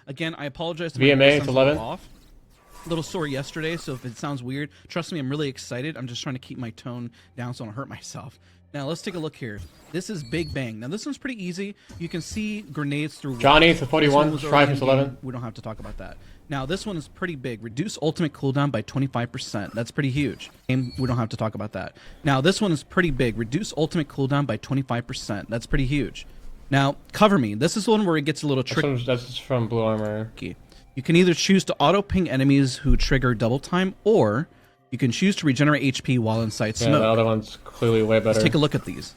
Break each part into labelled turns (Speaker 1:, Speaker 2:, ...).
Speaker 1: Again, I apologize.
Speaker 2: VMA, it's 11.
Speaker 1: Off. A little sore yesterday, so if it sounds weird, trust me, I'm really excited. I'm just trying to keep my tone down so I don't hurt myself. Now, let's take a look here. This is Big Bang. Now, this one's pretty easy. You can see grenades through...
Speaker 2: Johnny to 41, Strife is 11.
Speaker 1: We don't have to talk about that. Now, this one is pretty big. Reduce ultimate cooldown by 25%. That's pretty huge. We don't have to talk about that. Now, this one is pretty big. Reduce ultimate cooldown by 25%. That's pretty huge. Now, Cover Me. This is the one where it gets a little tricky.
Speaker 2: That's from Blue Armor.
Speaker 1: You can either choose to auto-ping enemies who trigger double time, or you can choose to regenerate HP while inside smoke.
Speaker 2: Yeah, the other one's clearly way better.
Speaker 1: Let's take a look at these.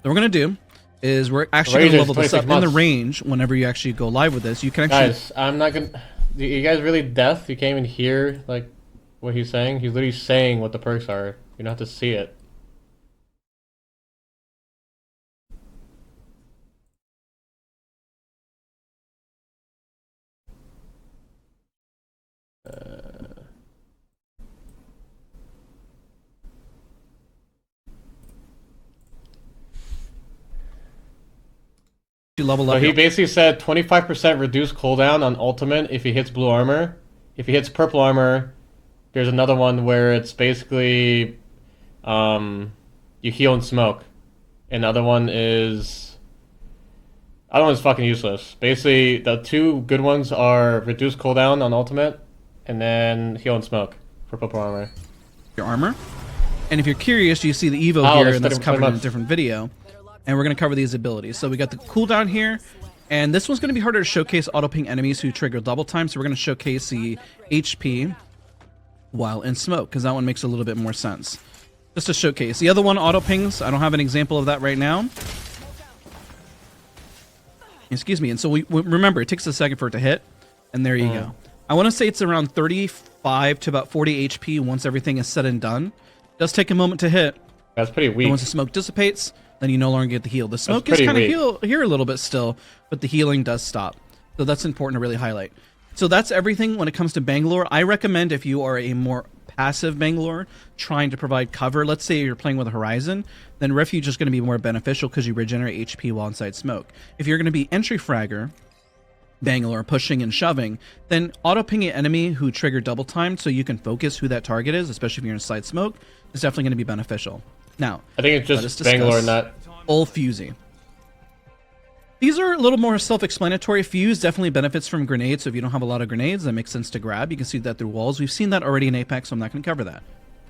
Speaker 1: What we're going to do is we're actually going to level this up in the range whenever you actually go live with this. You can actually...
Speaker 2: Guys, I'm not going to... You guys really deaf? You can't even hear like what he's saying? He's literally saying what the perks are. You don't have to see it.
Speaker 1: Level up.
Speaker 2: So he basically said 25% reduced cooldown on ultimate if he hits blue armor. If he hits purple armor, there's another one where it's basically you heal and smoke. And the other one is fucking useless. Basically, the two good ones are reduced cooldown on ultimate and then heal and smoke for purple armor.
Speaker 1: Your armor. And if you're curious, you see the Evo here, and that's covered in a different video. And we're going to cover these abilities. So we got the cooldown here, and this one's going to be harder to showcase auto-ping enemies who trigger double time, so we're going to showcase the HP while in smoke, because that one makes a little bit more sense. Just to showcase. The other one, auto-pings, I don't have an example of that right now. Excuse me. And so we remember, it takes a second for it to hit, and there you go. I want to say it's around 35 to about 40 HP once everything is said and done. It does take a moment to hit.
Speaker 2: That's pretty weak.
Speaker 1: And once the smoke dissipates, then you no longer get the heal. The smoke is kind of here a little bit still, but the healing does stop. So that's important to really highlight. So that's everything when it comes to Bangalore. I recommend if you are a more passive Bangalore trying to provide cover, let's say you're playing with a Horizon, then Refuge is going to be more beneficial because you regenerate HP while inside smoke. If you're going to be entry fragger, Bangalore, pushing and shoving, then auto-ping an enemy who trigger double time so you can focus who that target is, especially if you're inside smoke, is definitely going to be beneficial. Now,
Speaker 2: I think it's just Bangalore, not
Speaker 1: Ul Fusey. These are a little more self-explanatory. Fuse definitely benefits from grenades, so if you don't have a lot of grenades, that makes sense to grab. You can see that through walls. We've seen that already in Apex, so I'm not going to cover that.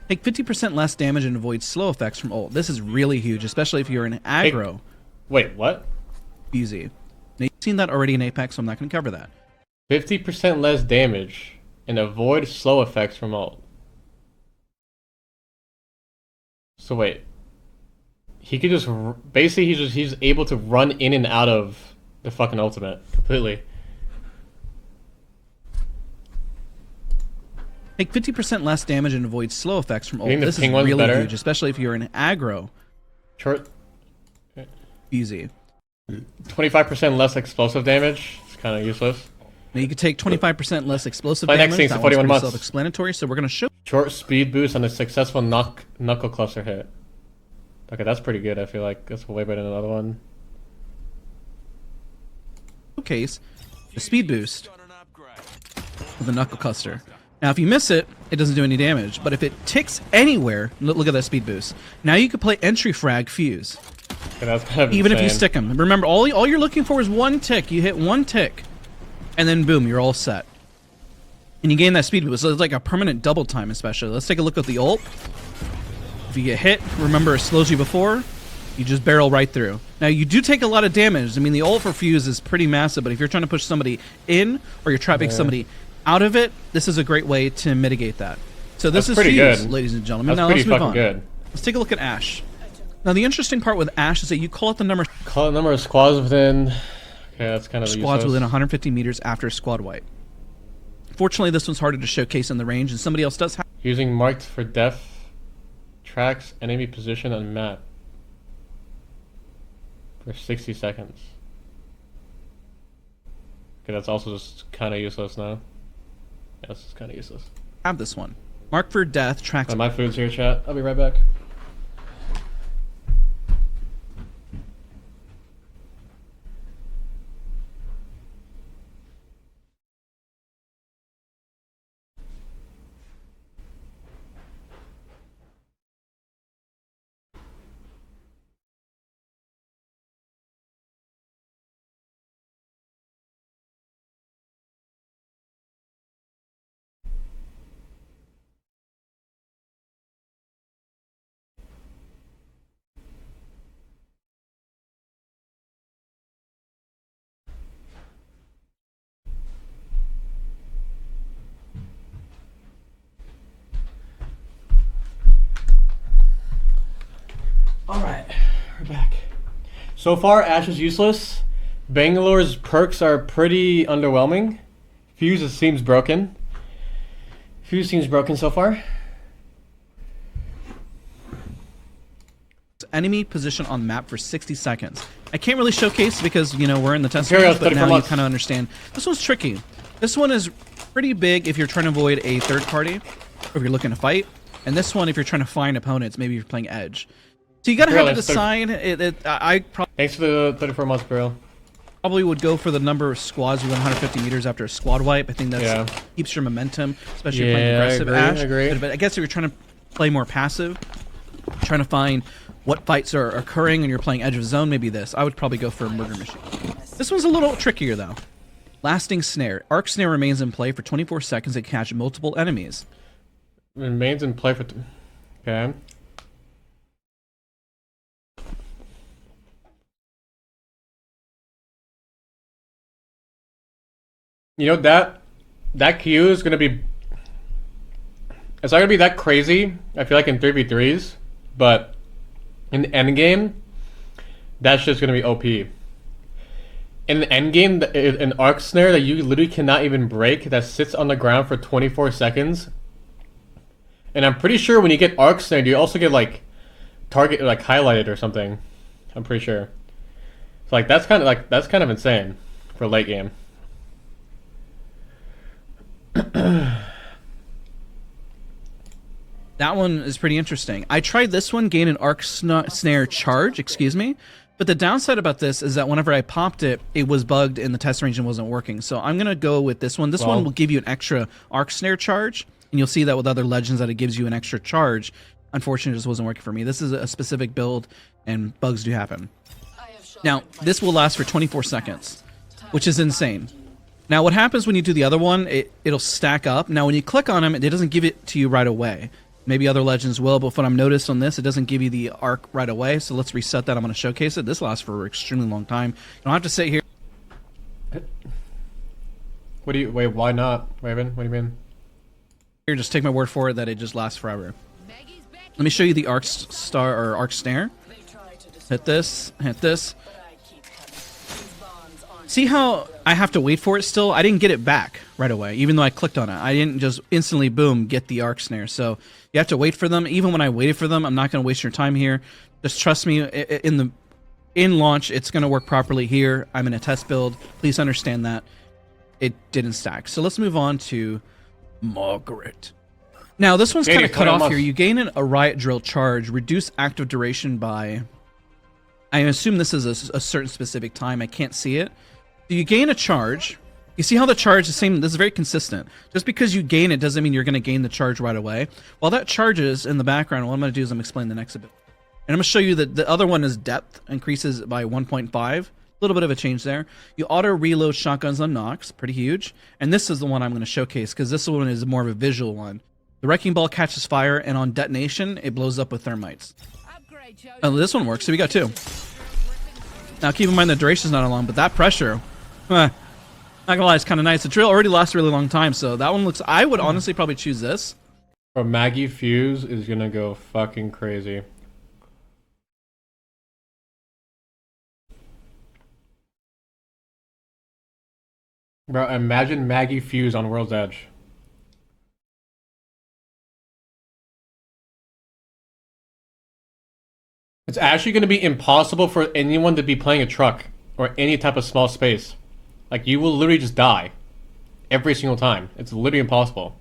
Speaker 1: Take 50% less damage and avoid slow effects from ult. This is really huge, especially if you're in aggro.
Speaker 2: Wait, what?
Speaker 1: Fusey. Now, you've seen that already in Apex, so I'm not going to cover that.
Speaker 2: 50% less damage and avoid slow effects from ult. So wait, he could just basically he's able to run in and out of the fucking ultimate completely.
Speaker 1: Take 50% less damage and avoid slow effects from ult. This is really huge, especially if you're in aggro.
Speaker 2: Short.
Speaker 1: Easy.
Speaker 2: 25% less explosive damage. It's kind of useless.
Speaker 1: Now you could take 25% less explosive damage.
Speaker 2: Next thing's 41 months.
Speaker 1: Self-explanatory, so we're going to show
Speaker 2: short speed boost on a successful knuckle cluster hit. Okay, that's pretty good. I feel like that's way better than another one.
Speaker 1: Showcase the speed boost with the knuckle cluster. Now, if you miss it, it doesn't do any damage. But if it ticks anywhere, look at that speed boost. Now you can play entry frag Fuse.
Speaker 2: Okay, that's kind of
Speaker 1: even
Speaker 2: insane.
Speaker 1: If you stick them. Remember, all you're looking for is one tick. You hit one tick. And then boom, you're all set. And you gain that speed boost. So it's like a permanent double time, especially. Let's take a look at the ult. If you get hit, remember it slows you before. You just barrel right through. Now you do take a lot of damage. I mean, the ult for Fuse is pretty massive, but if you're trying to push somebody in or you're trapping somebody out of it, this is a great way to mitigate that. So this is Fuse, good. Ladies and gentlemen.
Speaker 2: That's
Speaker 1: now let's move on.
Speaker 2: Good.
Speaker 1: Let's take a look at Ashe. Now the interesting part with Ashe is that you call out the number.
Speaker 2: Call out the number of squads within. Okay, that's kind of
Speaker 1: squads
Speaker 2: useless.
Speaker 1: within 150 meters after squad wipe. Fortunately, this one's harder to showcase in the range, and somebody else does have.
Speaker 2: Using marked for depth tracks enemy position on map for 60 seconds. Okay, that's also just kind of useless now. Yeah, this is kind of useless.
Speaker 1: Have this one. Mark for death tracks.
Speaker 2: My food's here, chat. I'll be right back. So far, Ash is useless. Bangalore's perks are pretty underwhelming. Fuse seems broken. Fuse seems broken so far.
Speaker 1: Enemy position on map for 60 seconds. I can't really showcase because, you know, we're in the test phase, but now you kind of understand. This one's tricky. This one is pretty big if you're trying to avoid a third party, or if you're looking to fight. And this one, if you're trying to find opponents, maybe you're playing Edge. So you gotta have to decide.
Speaker 2: Thanks for the 34 months, bro.
Speaker 1: Probably would go for the number of squads you win 150 meters after a squad wipe. I think that keeps your momentum, especially if you're playing aggressive Ash.
Speaker 2: I agree.
Speaker 1: But I guess if you're trying to play more passive, trying to find what fights are occurring and you're playing Edge of Zone, maybe this. I would probably go for a Murder Machine. This one's a little trickier though. Lasting Snare. Arc Snare remains in play for 24 seconds to catch multiple enemies.
Speaker 2: Remains in play for... Okay. You know, that Q is gonna be... It's not gonna be that crazy, I feel like, in 3v3s, but in the endgame, that's just gonna be OP. In the endgame, an arc snare that you literally cannot even break, that sits on the ground for 24 seconds. And I'm pretty sure when you get arc snare, you also get like target, like highlighted or something. I'm pretty sure. So like that's kind of insane for late game.
Speaker 1: That one is pretty interesting. I tried this one, gain an arc snare charge, excuse me. But the downside about this is that whenever I popped it, it was bugged in the test range and wasn't working. So I'm going to go with this one. This one will give you an extra arc snare charge. And you'll see that with other legends that it gives you an extra charge. Unfortunately, it just wasn't working for me. This is a specific build and bugs do happen. Now, this will last for 24 seconds, which is insane. Now, what happens when you do the other one, it'll stack up. Now, when you click on them, it doesn't give it to you right away. Maybe other legends will, but what I've noticed on this, it doesn't give you the arc right away. So let's reset that. I'm going to showcase it. This lasts for an extremely long time. You don't have to sit here.
Speaker 2: Wait, why not, Raven? What do you mean?
Speaker 1: Here, just take my word for it that it just lasts forever. Let me show you the arc star or arc snare. Hit this, hit this. See how I have to wait for it still? I didn't get it back right away, even though I clicked on it. I didn't just instantly, boom, get the arc snare. So you have to wait for them. Even when I waited for them, I'm not going to waste your time here. Just trust me, in launch, it's going to work properly here. I'm in a test build. Please understand that it didn't stack. So let's move on to Margaret. Now, this one's kind of cut off here. You gain a riot drill charge, reduce active duration by... I assume this is a certain specific time. I can't see it. So you gain a charge. You see how the charge is the same? This is very consistent. Just because you gain it doesn't mean you're going to gain the charge right away. While that charges in the background, what I'm going to do is I'm going to explain the next a bit. And I'm going to show you that the other one is depth, increases by 1.5. A little bit of a change there. You auto reload shotguns on Nox, pretty huge. And this is the one I'm going to showcase because this one is more of a visual one. The wrecking ball catches fire, and on detonation, it blows up with thermites. Oh, this one works, so we got two. Now keep in mind the duration's not long, but that pressure, not gonna lie, it's kind of nice. The drill already lasts a really long time, so that one looks... I would honestly probably choose this.
Speaker 2: Bro, Maggie Fuse is gonna go fucking crazy. Bro, imagine Maggie Fuse on World's Edge. It's actually going to be impossible for anyone to be playing a truck or any type of small space. Like, you will literally just die every single time. It's literally impossible.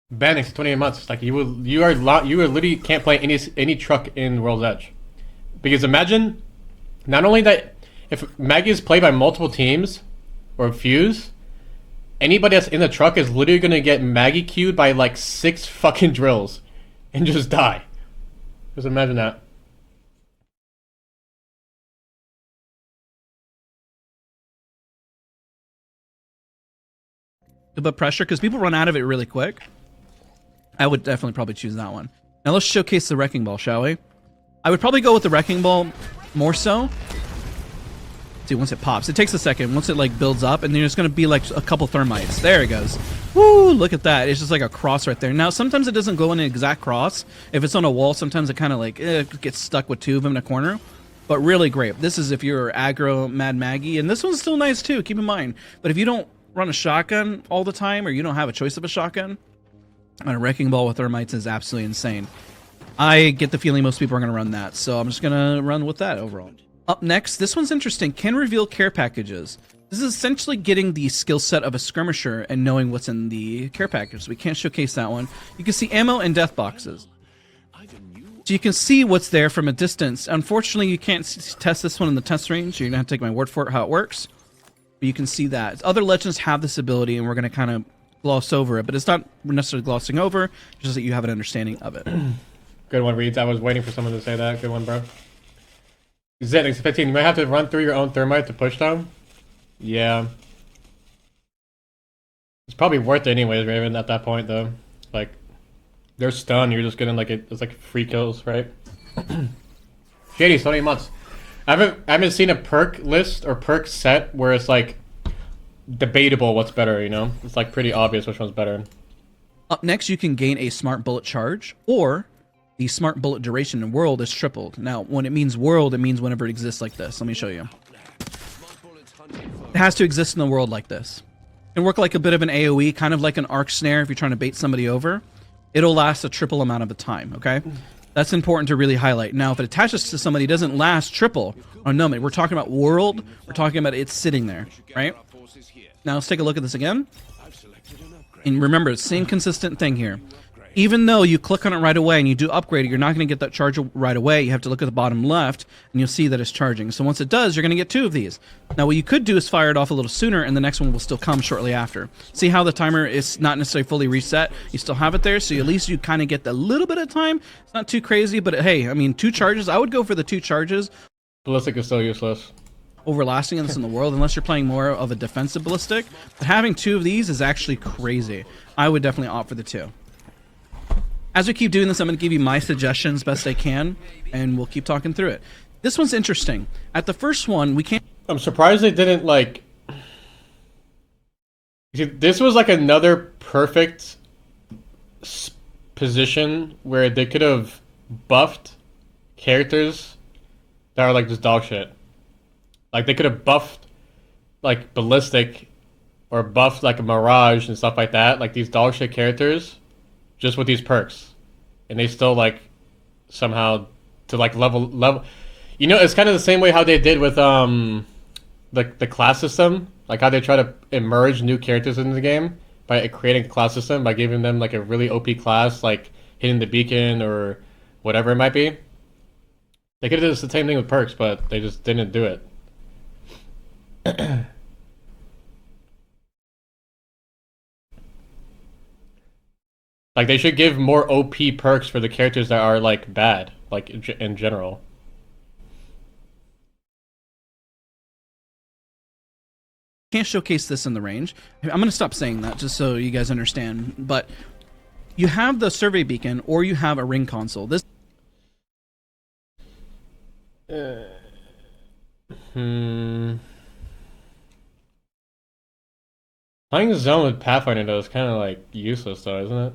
Speaker 2: Banning 28 months. Like, you literally can't play any truck in World's Edge. Because imagine, not only that, if Maggie is played by multiple teams or Fuse, anybody that's in the truck is literally going to get Maggie queued by like 6 fucking drills and just die. Just imagine that.
Speaker 1: But pressure, because people run out of it really quick. I would definitely probably choose that one. Now let's showcase the wrecking ball, shall we? I would probably go with the wrecking ball more so. See, once it pops, it takes a second. Once it like builds up, and then it's going to be like a couple thermites. There it goes. Woo! Look at that. It's just like a cross right there. Now, sometimes it doesn't go in an exact cross. If it's on a wall, sometimes it kind of like gets stuck with two of them in a corner. But really great. This is if you're aggro Mad Maggie, and this one's still nice too. Keep in mind. But if you don't run a shotgun all the time, or you don't have a choice of a shotgun, a wrecking ball with thermites is absolutely insane. I get the feeling most people are going to run that, so I'm just going to run with that overall. Up next, this one's interesting. Can reveal care packages. This is essentially getting the skill set of a skirmisher and knowing what's in the care package. So we can't showcase that one. You can see ammo and death boxes. So you can see what's there from a distance. Unfortunately, you can't test this one in the test range. You're going to have to take my word for it how it works. But you can see that. Other legends have this ability, and we're going to kind of gloss over it. But it's not necessarily glossing over, just that you have an understanding of it.
Speaker 2: Good one, Reeds. I was waiting for someone to say that. Good one, bro. Zenix 15, you might have to run through your own thermite to push them. Yeah. It's probably worth it anyways, Raven, at that point, though. Like, they're stunned, you're just getting, like, it's like free kills, right? Shady, 20 months. I haven't seen a perk list or perk set where it's, like, debatable what's better, you know? It's, like, pretty obvious which one's better.
Speaker 1: Up next, you can gain a smart bullet charge, or the smart bullet duration in world is tripled. Now, when it means world, it means whenever it exists like this. Let me show you. It has to exist in the world like this. It can work like a bit of an AoE, kind of like an arc snare if you're trying to bait somebody over. It'll last a triple amount of the time, okay? That's important to really highlight. Now, if it attaches to somebody, it doesn't last triple. Oh, no, man. We're talking about world. We're talking about it sitting there, right? Now, let's take a look at this again. And remember, same consistent thing here. Even though you click on it right away and you do upgrade it, you're not going to get that charge right away. You have to look at the bottom left, and you'll see that it's charging. So once it does, you're going to get 2 of these. Now, what you could do is fire it off a little sooner, and the next one will still come shortly after. See how the timer is not necessarily fully reset? You still have it there, so at least you kind of get the little bit of time. It's not too crazy, but hey, I mean, 2 charges. I would go for the 2 charges.
Speaker 2: Ballistic is still useless.
Speaker 1: Overlasting this in the world, unless you're playing more of a defensive ballistic. But having 2 of these is actually crazy. I would definitely opt for the 2. As we keep doing this, I'm going to give you my suggestions best I can, and we'll keep talking through it. This one's interesting. At the first one, we can't...
Speaker 2: I'm surprised they didn't, like... See, this was like another perfect position where they could have buffed characters that are like just dog shit. Like, they could have buffed, like, Ballistic, or buffed, like, a Mirage and stuff like that. Like, these dog shit characters, just with these perks. And they still, like, somehow, to, like, level... You know, it's kind of the same way how they did with, the class system. Like, how they try to emerge new characters into the game by creating a class system, by giving them, like, a really OP class, like, hitting the beacon or whatever it might be. They could have done the same thing with perks, but they just didn't do it. Like, they should give more OP perks for the characters that are, like, bad, like, in general.
Speaker 1: Can't showcase this in the range. I'm going to stop saying that just so you guys understand. But you have the survey beacon, or you have a ring console. This...
Speaker 2: Playing zone with Pathfinder though is kind of like useless though, isn't it?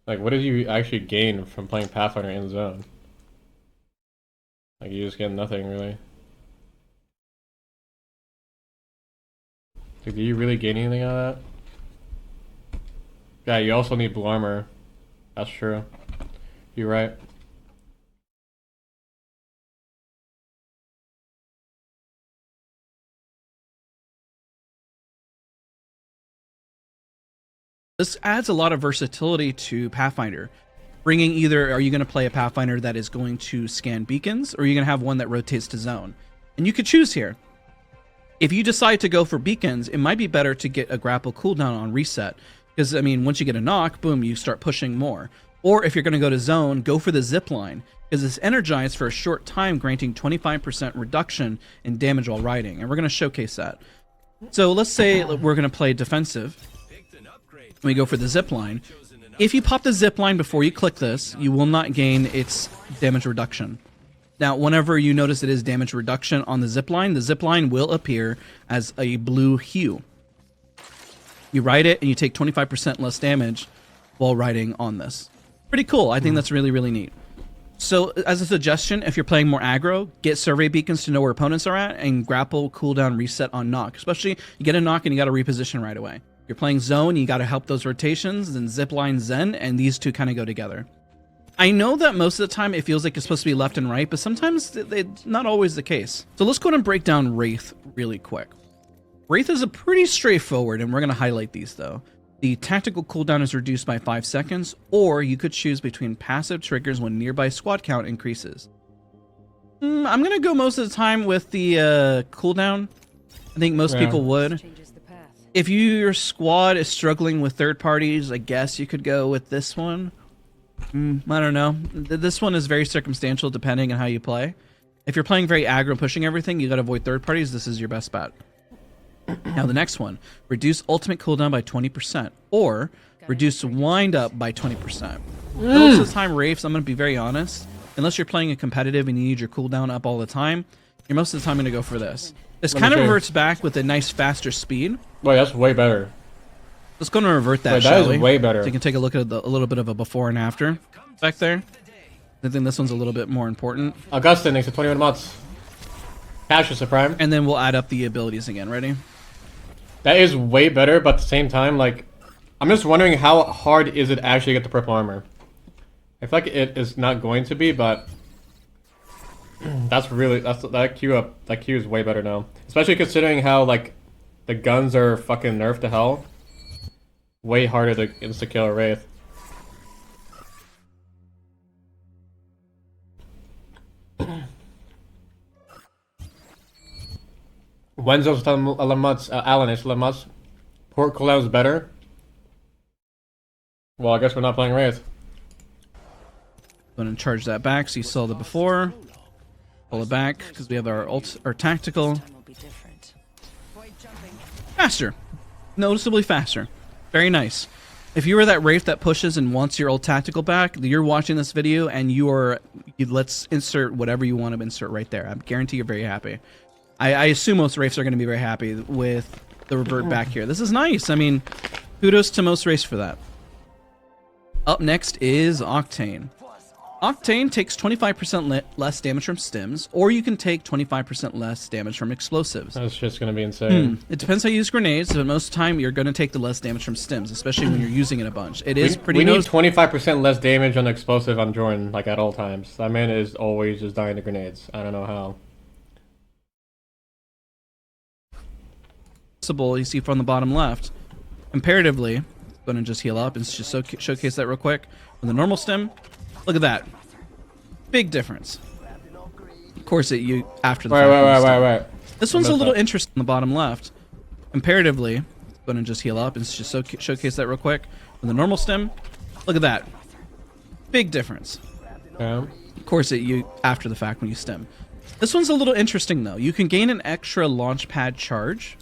Speaker 2: Like, what did you actually gain from playing Pathfinder in zone? Like, you just get nothing really. Like, do you really gain anything out of that? Yeah, you also need blue armor. That's true. You're right.
Speaker 1: This adds a lot of versatility to Pathfinder. Bringing either, are you going to play a Pathfinder that is going to scan beacons, or are you going to have one that rotates to zone? And you could choose here. If you decide to go for beacons, it might be better to get a grapple cooldown on reset. Because, I mean, once you get a knock, boom, you start pushing more. Or if you're going to go to zone, go for the zip line. Because it's energized for a short time, granting 25% reduction in damage while riding. And we're going to showcase that. So let's say we're going to play defensive. We go for the zip line. If you pop the zip line before you click this, you will not gain its damage reduction. Now, whenever you notice it is damage reduction on the zip line will appear as a blue hue. You ride it and you take 25% less damage while riding on this. Pretty cool. I think that's really, really neat. So as a suggestion, if you're playing more aggro, get survey beacons to know where opponents are at, and grapple cooldown reset on knock. Especially you get a knock and you got to reposition right away. If you're playing zone, you got to help those rotations, then zipline zen, and these two kind of go together. I know that most of the time it feels like it's supposed to be left and right, but sometimes it's not always the case. So let's go ahead and break down Wraith really quick. Wraith is a pretty straightforward, and we're going to highlight these though. The tactical cooldown is reduced by 5 seconds, or you could choose between passive triggers when nearby squad count increases. I'm going to go most of the time with the cooldown. I think most people would. If your squad is struggling with third parties, I guess you could go with this one. I don't know. This one is very circumstantial depending on how you play. If you're playing very aggro, pushing everything, you got to avoid third parties. This is your best bet. Now the next one, reduce ultimate cooldown by 20%, or reduce wind up by 20%. Most of the time, Wraiths, I'm going to be very honest, unless you're playing a competitive and you need your cooldown up all the time, you're most of the time going to go for this. This kind of reverts back with a nice faster speed.
Speaker 2: Wait, that's way better.
Speaker 1: Let's go and revert that,
Speaker 2: That is way better.
Speaker 1: So you can take a look at a little bit of a before and after back there. I think this one's a little bit more important.
Speaker 2: Augustin, thanks for 21 months. Cassius, a prime.
Speaker 1: And then we'll add up the abilities again. Ready?
Speaker 2: That is way better, but at the same time, like, I'm just wondering how hard is it actually to get the purple armor? I feel like it is not going to be, but that queue is way better now. Especially considering how like the guns are fucking nerfed to hell. Way harder to insta kill a Wraith. Wenzel's 11 months. Alan, it's 11 months. Port cooldown is better. Well, I guess we're not playing Wraith.
Speaker 1: Going to charge that back so you saw the before. Pull it back because we have our tactical. Faster. Noticeably faster. Very nice. If you were that Wraith that pushes and wants your old tactical back, you're watching this video and let's insert whatever you want to insert right there. I guarantee you're very happy. I assume most Wraiths are going to be very happy with the revert back here. This is nice. I mean, kudos to most Wraiths for that. Up next is Octane. Octane takes 25% less damage from stims, or you can take 25% less damage from explosives.
Speaker 2: That's just going to be insane.
Speaker 1: It depends how you use grenades, but most of the time you're going to take the less damage from stims, especially when you're using it a bunch. It is pretty.
Speaker 2: We need 25% less damage on explosive on Jordan, like at all times. That man is always just dying to grenades. I don't know how.
Speaker 1: You see from the bottom left. Comparatively, I'm going to just heal up and just showcase that real quick. With the normal stim, look at that. Big difference. Of course, after the
Speaker 2: Wait.
Speaker 1: This one's a little interesting on the bottom left. Comparatively, I'm going to just heal up and just showcase that real quick. With the normal stim, look at that. Big difference.
Speaker 2: Yeah.
Speaker 1: Of course, after the fact when you stim. This one's a little interesting though. You can gain an extra launch pad charge,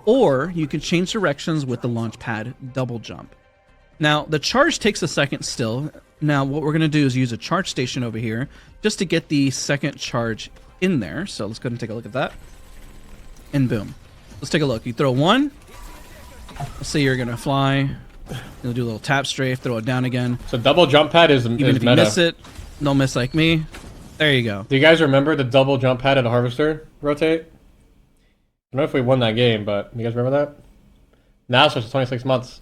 Speaker 1: or you can change directions with the launch pad double jump. Now, the charge takes a second still. Now, what we're going to do is use a charge station over here just to get the second charge in there. So let's go ahead and take a look at that. And boom. Let's take a look. You throw one. Let's say you're going to fly. You'll do a little tap strafe, throw it down again.
Speaker 2: So double jump pad is
Speaker 1: Even if you
Speaker 2: meta.
Speaker 1: miss it, don't miss like me. There you go.
Speaker 2: Do you guys remember the double jump pad at Harvester rotate? I don't know if we won that game, but you guys remember that? Now it's just 26 months.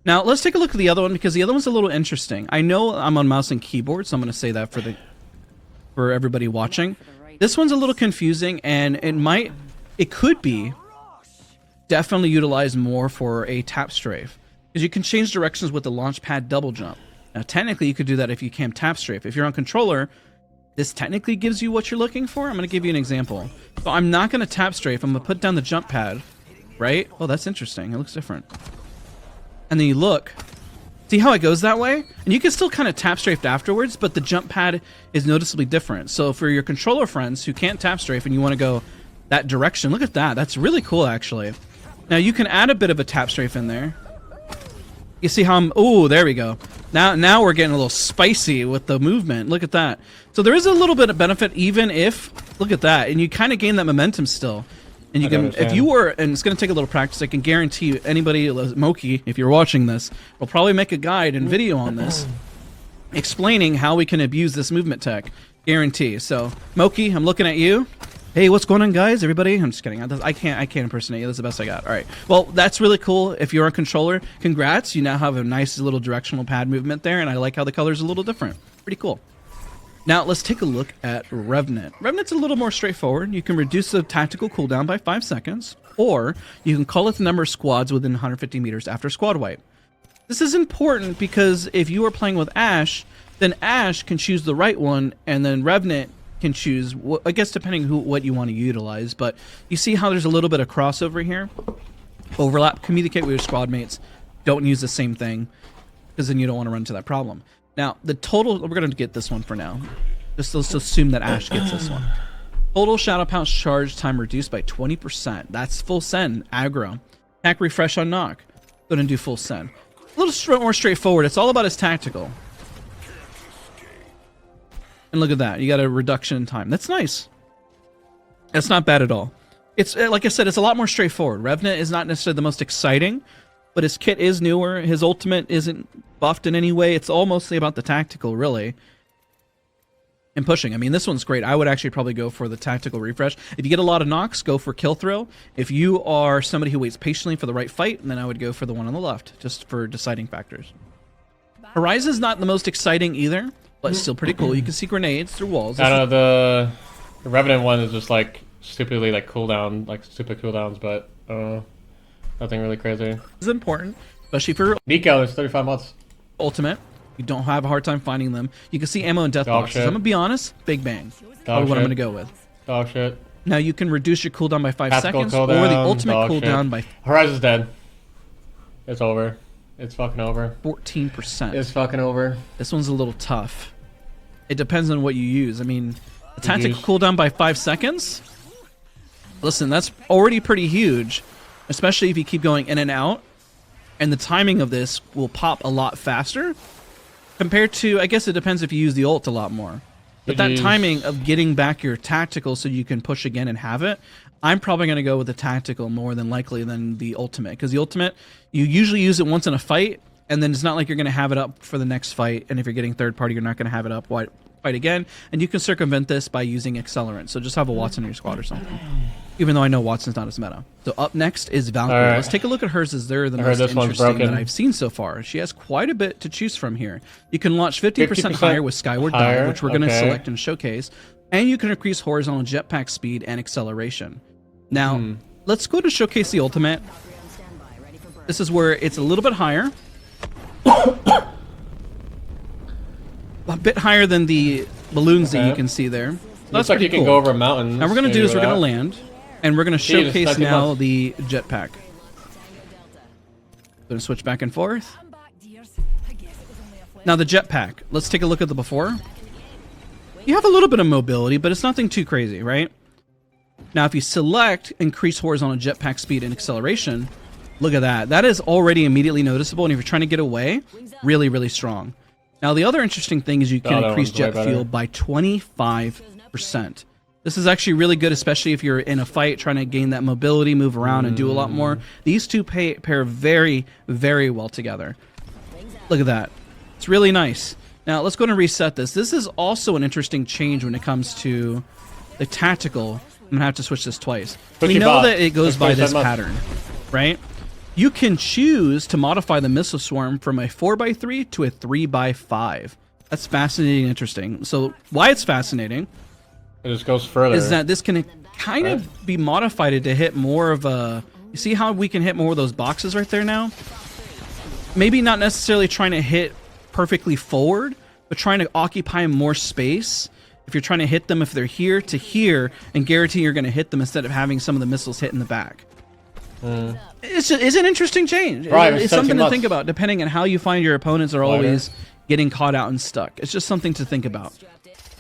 Speaker 1: Now, let's take a look at the other one, because the other one's a little interesting. I know I'm on mouse and keyboard, so I'm going to say that for everybody watching. This one's a little confusing, and it could be definitely utilized more for a tap strafe, because you can change directions with the launch pad double jump. Now, technically, you could do that if you can tap strafe. If you're on controller, this technically gives you what you're looking for. I'm going to give you an example. So I'm not going to tap strafe. I'm going to put down the jump pad, right? Oh, that's interesting. It looks different. And then you look. See how it goes that way? And you can still kind of tap strafe afterwards, but the jump pad is noticeably different. So for your controller friends who can't tap strafe and you want to go that direction, look at that. That's really cool, actually. Now, you can add a bit of a tap strafe in there. You see how oh, there we go. Now we're getting a little spicy with the movement. Look at that. So there is a little bit of benefit, even if, look at that, and you kind of gain that momentum still. And you can, if you were, and it's going to take a little practice, I can guarantee you, anybody, Moki, if you're watching this, will probably make a guide and video on this, explaining how we can abuse this movement tech. Guarantee. So, Moki, I'm looking at you. Hey, what's going on, guys? Everybody? I'm just kidding. I can't impersonate you. That's the best I got. All right. Well, that's really cool. If you're a controller, congrats. You now have a nice little directional pad movement there, and I like how the color's a little different. Pretty cool. Now, let's take a look at Revenant. Revenant's a little more straightforward. You can reduce the tactical cooldown by 5 seconds, or you can call it the number of squads within 150 meters after squad wipe. This is important because if you are playing with Ashe, then Ashe can choose the right one, and then Revenant can choose, I guess depending what you want to utilize, but you see how there's a little bit of crossover here? Overlap, communicate with your squad mates, don't use the same thing, because then you don't want to run into that problem. Now, the total, we're going to get this one for now. Just let's assume that Ashe gets this one. Total Shadow Pounce charge time reduced by 20%. That's full send, aggro. Attack refresh on knock. Go ahead and do full send. A little more straightforward. It's all about his tactical. And look at that. You got a reduction in time. That's nice. That's not bad at all. It's like I said, it's a lot more straightforward. Revenant is not necessarily the most exciting, but his kit is newer. His ultimate isn't buffed in any way. It's all mostly about the tactical, really. And pushing. I mean, this one's great. I would actually probably go for the tactical refresh. If you get a lot of knocks, go for kill thrill. If you are somebody who waits patiently for the right fight, then I would go for the one on the left, just for deciding factors. Horizon's not the most exciting either, but it's still pretty cool. You can see grenades through walls.
Speaker 2: I don't know, the Revenant one is just like stupidly like cooldown, like stupid cooldowns, but nothing really crazy.
Speaker 1: It's important, especially for
Speaker 2: Nico is 35 months.
Speaker 1: Ultimate. You don't have a hard time finding them. You can see ammo and death boxes. I'm gonna be honest, Big Bang. Probably what I'm gonna go with.
Speaker 2: Dog shit.
Speaker 1: Now you can reduce your cooldown by 5 seconds, or the ultimate cooldown by.
Speaker 2: Horizon's dead. It's over. It's fucking over.
Speaker 1: 14%.
Speaker 2: It's fucking over.
Speaker 1: This one's a little tough. It depends on what you use. I mean, the tactical cooldown by 5 seconds. Listen, that's already pretty huge, especially if you keep going in and out. And the timing of this will pop a lot faster compared to, I guess it depends if you use the ult a lot more. But that timing of getting back your tactical so you can push again and have it, I'm probably going to go with the tactical more than likely than the ultimate. Because the ultimate, you usually use it once in a fight, and then it's not like you're going to have it up for the next fight. And if you're getting third party, you're not going to have it up fight again. And you can circumvent this by using accelerant. So just have a Watson in your squad or something. Even though I know Watson's not as meta. So up next is Valkyrie. Right. Let's take a look at hers, as they're the most interesting that I've seen so far. She has quite a bit to choose from here. You can launch 50% higher with Skyward Dive, which we're going to select and showcase. And you can increase horizontal jetpack speed and acceleration. Now, let's go to showcase the ultimate. This is where it's a little bit higher. A bit higher than the balloons that you can see there. So
Speaker 2: looks like you can go over a mountain.
Speaker 1: Now we're going to do is we're going to land, and we're going to showcase now the jetpack. Going to switch back and forth. Now the jetpack. Let's take a look at the before. You have a little bit of mobility, but it's nothing too crazy, right? Now if you select increase horizontal jetpack speed and acceleration, look at that. That is already immediately noticeable, and if you're trying to get away, really, really strong. Now the other interesting thing is you can increase jet fuel by 25%. This is actually really good, especially if you're in a fight trying to gain that mobility, move around, and do a lot more. These two pair very, very well together. Look at that. It's really nice. Now let's go and reset this. This is also an interesting change when it comes to the tactical. I'm going to have to switch this twice. We know that it goes by this pattern, right? You can choose to modify the missile swarm from a 4x3 to a 3x5. That's fascinating and interesting. So why it's fascinating
Speaker 2: it just goes further
Speaker 1: is that this can kind of be modified to hit more of a... You see how we can hit more of those boxes right there now? Maybe not necessarily trying to hit perfectly forward, but trying to occupy more space. If you're trying to hit them, if they're here to here, and guarantee you're going to hit them instead of having some of the missiles hit in the back. It's an interesting change. Right, it's something to think about, depending on how you find your opponents are always getting caught out and stuck. It's just something to think about.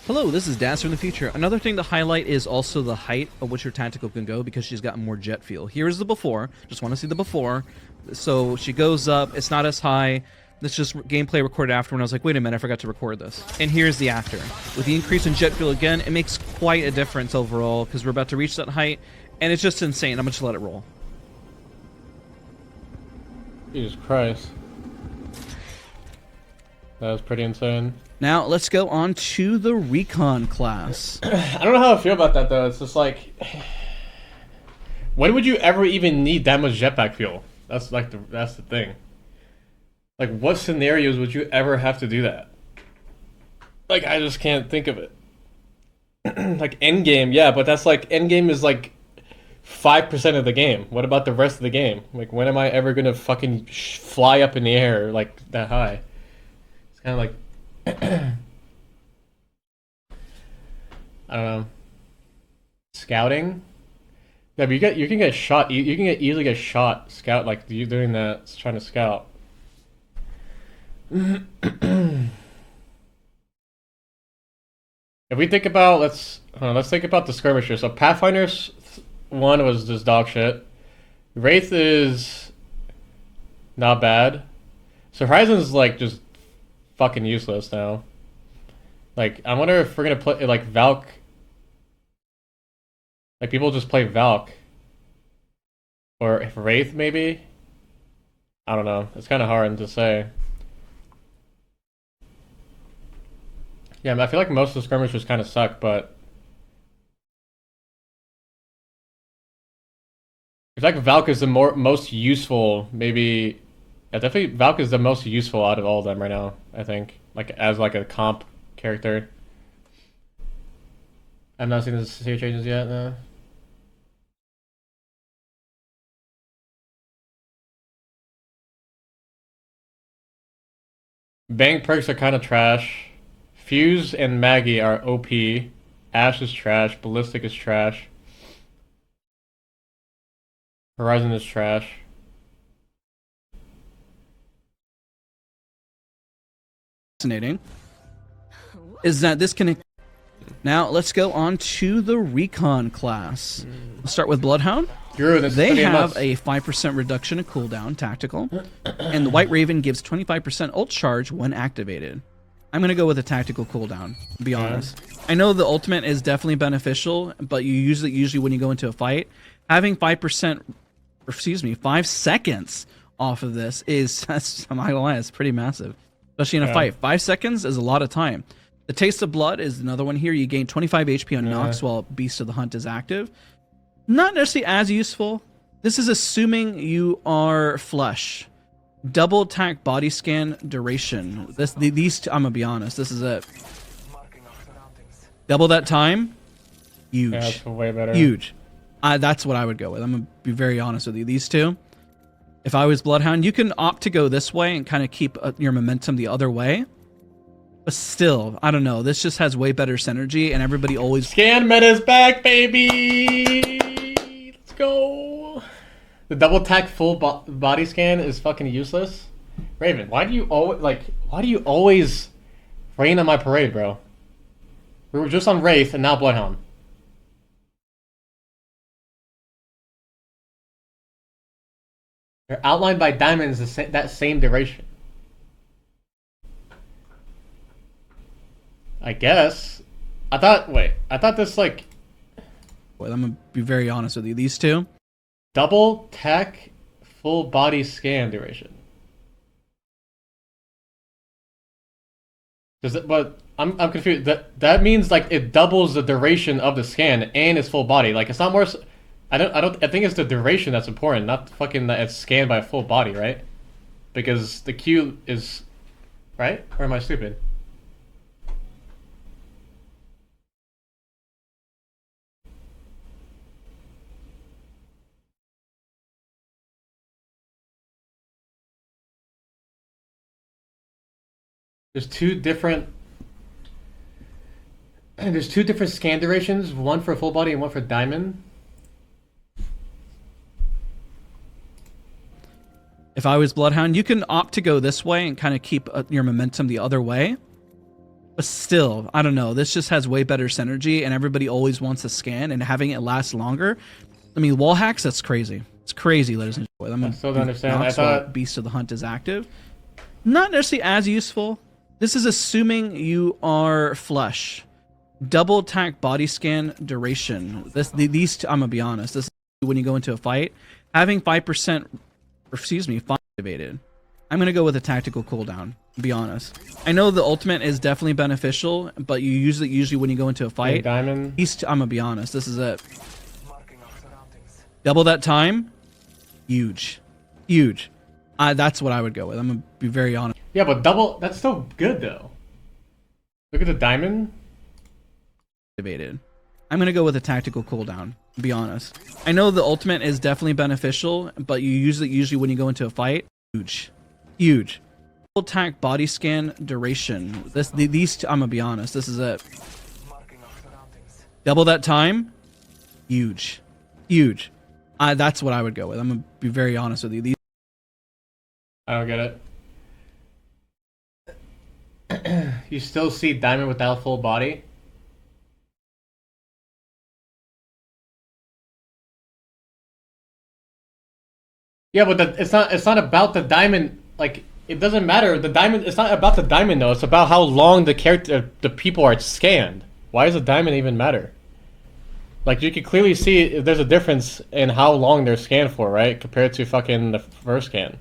Speaker 1: Hello, this is Daz from the future. Another thing to highlight is also the height of which your tactical can go, because she's got more jet fuel. Here's the before. Just want to see the before. So she goes up. It's not as high. This just gameplay recorded after when I was like, wait a minute, I forgot to record this. And here's the after. With the increase in jet fuel again, it makes quite a difference overall because we're about to reach that height, and it's just insane. I'm gonna just let it roll.
Speaker 2: Jesus Christ. That was pretty insane.
Speaker 1: Now, let's go on to the Recon class.
Speaker 2: I don't know how I feel about that, though. It's just like... When would you ever even need that much jetpack fuel? That's like that's the thing. Like, what scenarios would you ever have to do that? Like, I just can't think of it. Like, endgame, yeah, but that's like... Endgame is like 5% of the game. What about the rest of the game? Like, when am I ever gonna fucking fly up in the air like that high? It's kind of like... I don't know. Scouting? Yeah, but you can get shot. You can easily get shot. Scout like you doing that, trying to scout. If we think about let's think about the skirmisher. So Pathfinder's 1 was just dog shit. Wraith is not bad. So Horizon's like just fucking useless now. Like, I wonder if we're gonna play like Valk. Like, people just play Valk. Or if Wraith, maybe? I don't know. It's kind of hard to say. Yeah, I feel like most of the skirmishers kind of suck, but... I feel like Valk is the most useful, maybe... Yeah, definitely Valk is the most useful out of all of them right now, I think. Like, as like a comp character. I've not seen the save changes yet, no. Bang perks are kind of trash. Fuse and Maggie are OP. Ash is trash. Ballistic is trash. Horizon is trash.
Speaker 1: Fascinating. Is that this can... Now, let's go on to the Recon class. Let's start with Bloodhound. They have a 5% reduction in cooldown, tactical, and the White Raven gives 25% ult charge when activated. I'm going to go with a tactical cooldown, to be honest. I know the ultimate is definitely beneficial, but you usually when you go into a fight, having 5 seconds off of this is, I'm not gonna lie, it's pretty massive. Especially in a fight. 5 seconds is a lot of time. The Taste of Blood is another one here. You gain 25 HP on Nox while Beast of the Hunt is active. Not necessarily as useful. This is assuming you are flesh. Double attack body scan duration. These two, I'm gonna be honest, this is it. Double that time. Huge.
Speaker 2: Yeah, that's way better.
Speaker 1: Huge. That's what I would go with. I'm gonna be very honest with you. These two. If I was Bloodhound, you can opt to go this way and kind of keep your momentum the other way. But still, I don't know. This just has way better synergy, and everybody always...
Speaker 2: Scan meta's back, baby! Let's go! The double attack full body scan is fucking useless. Raven, why do you always rain on my parade, bro? We were just on Wraith and now Bloodhound. They're outlined by diamonds that same duration. I guess. I thought this like...
Speaker 1: Wait, I'm gonna be very honest with you. These two.
Speaker 2: Double tech full body scan duration. Does it, but I'm confused. That means like it doubles the duration of the scan and it's full body. Like it's not more... I think it's the duration that's important, not fucking that it's scanned by a full body, right? Because the Q is... Right? Or am I stupid? There's two different scan durations, one for full body and one for diamond.
Speaker 1: If I was Bloodhound, you can opt to go this way and kind of keep your momentum the other way. But still, I don't know. This just has way better synergy, and everybody always wants a scan, and having it last longer. I mean, wall hacks, that's crazy. It's crazy, ladies and gentlemen.
Speaker 2: I still don't understand.
Speaker 1: I thought Beast of the Hunt is active. Not necessarily as useful. This is assuming you are flush. Double attack body scan duration. These I'm gonna be honest. This is when you go into a fight. Having 5%, excuse me, 5 activated. I'm gonna go with a tactical cooldown. To be honest. I know the ultimate is definitely beneficial, but you usually when you go into a fight.
Speaker 2: Diamond.
Speaker 1: I'm gonna be honest. This is it. Double that time. Huge, huge. That's what I would go with. I'm gonna be very honest.
Speaker 2: Yeah, but double. That's still good though. Look at the diamond.
Speaker 1: Activated. I'm gonna go with a tactical cooldown. To be honest. I know the ultimate is definitely beneficial, but you usually when you go into a fight. Huge, huge. Double attack body scan duration. These I'm gonna be honest. This is it. Double that time. Huge, huge. That's what I would go with. I'm gonna be very honest with you.
Speaker 2: I don't get it. You still see diamond without full body? Yeah, but it's not about the diamond. Like, it doesn't matter. The diamond. It's not about the diamond though. It's about how long the people are scanned. Why does the diamond even matter? Like, you can clearly see there's a difference in how long they're scanned for, right? Compared to fucking the first scan.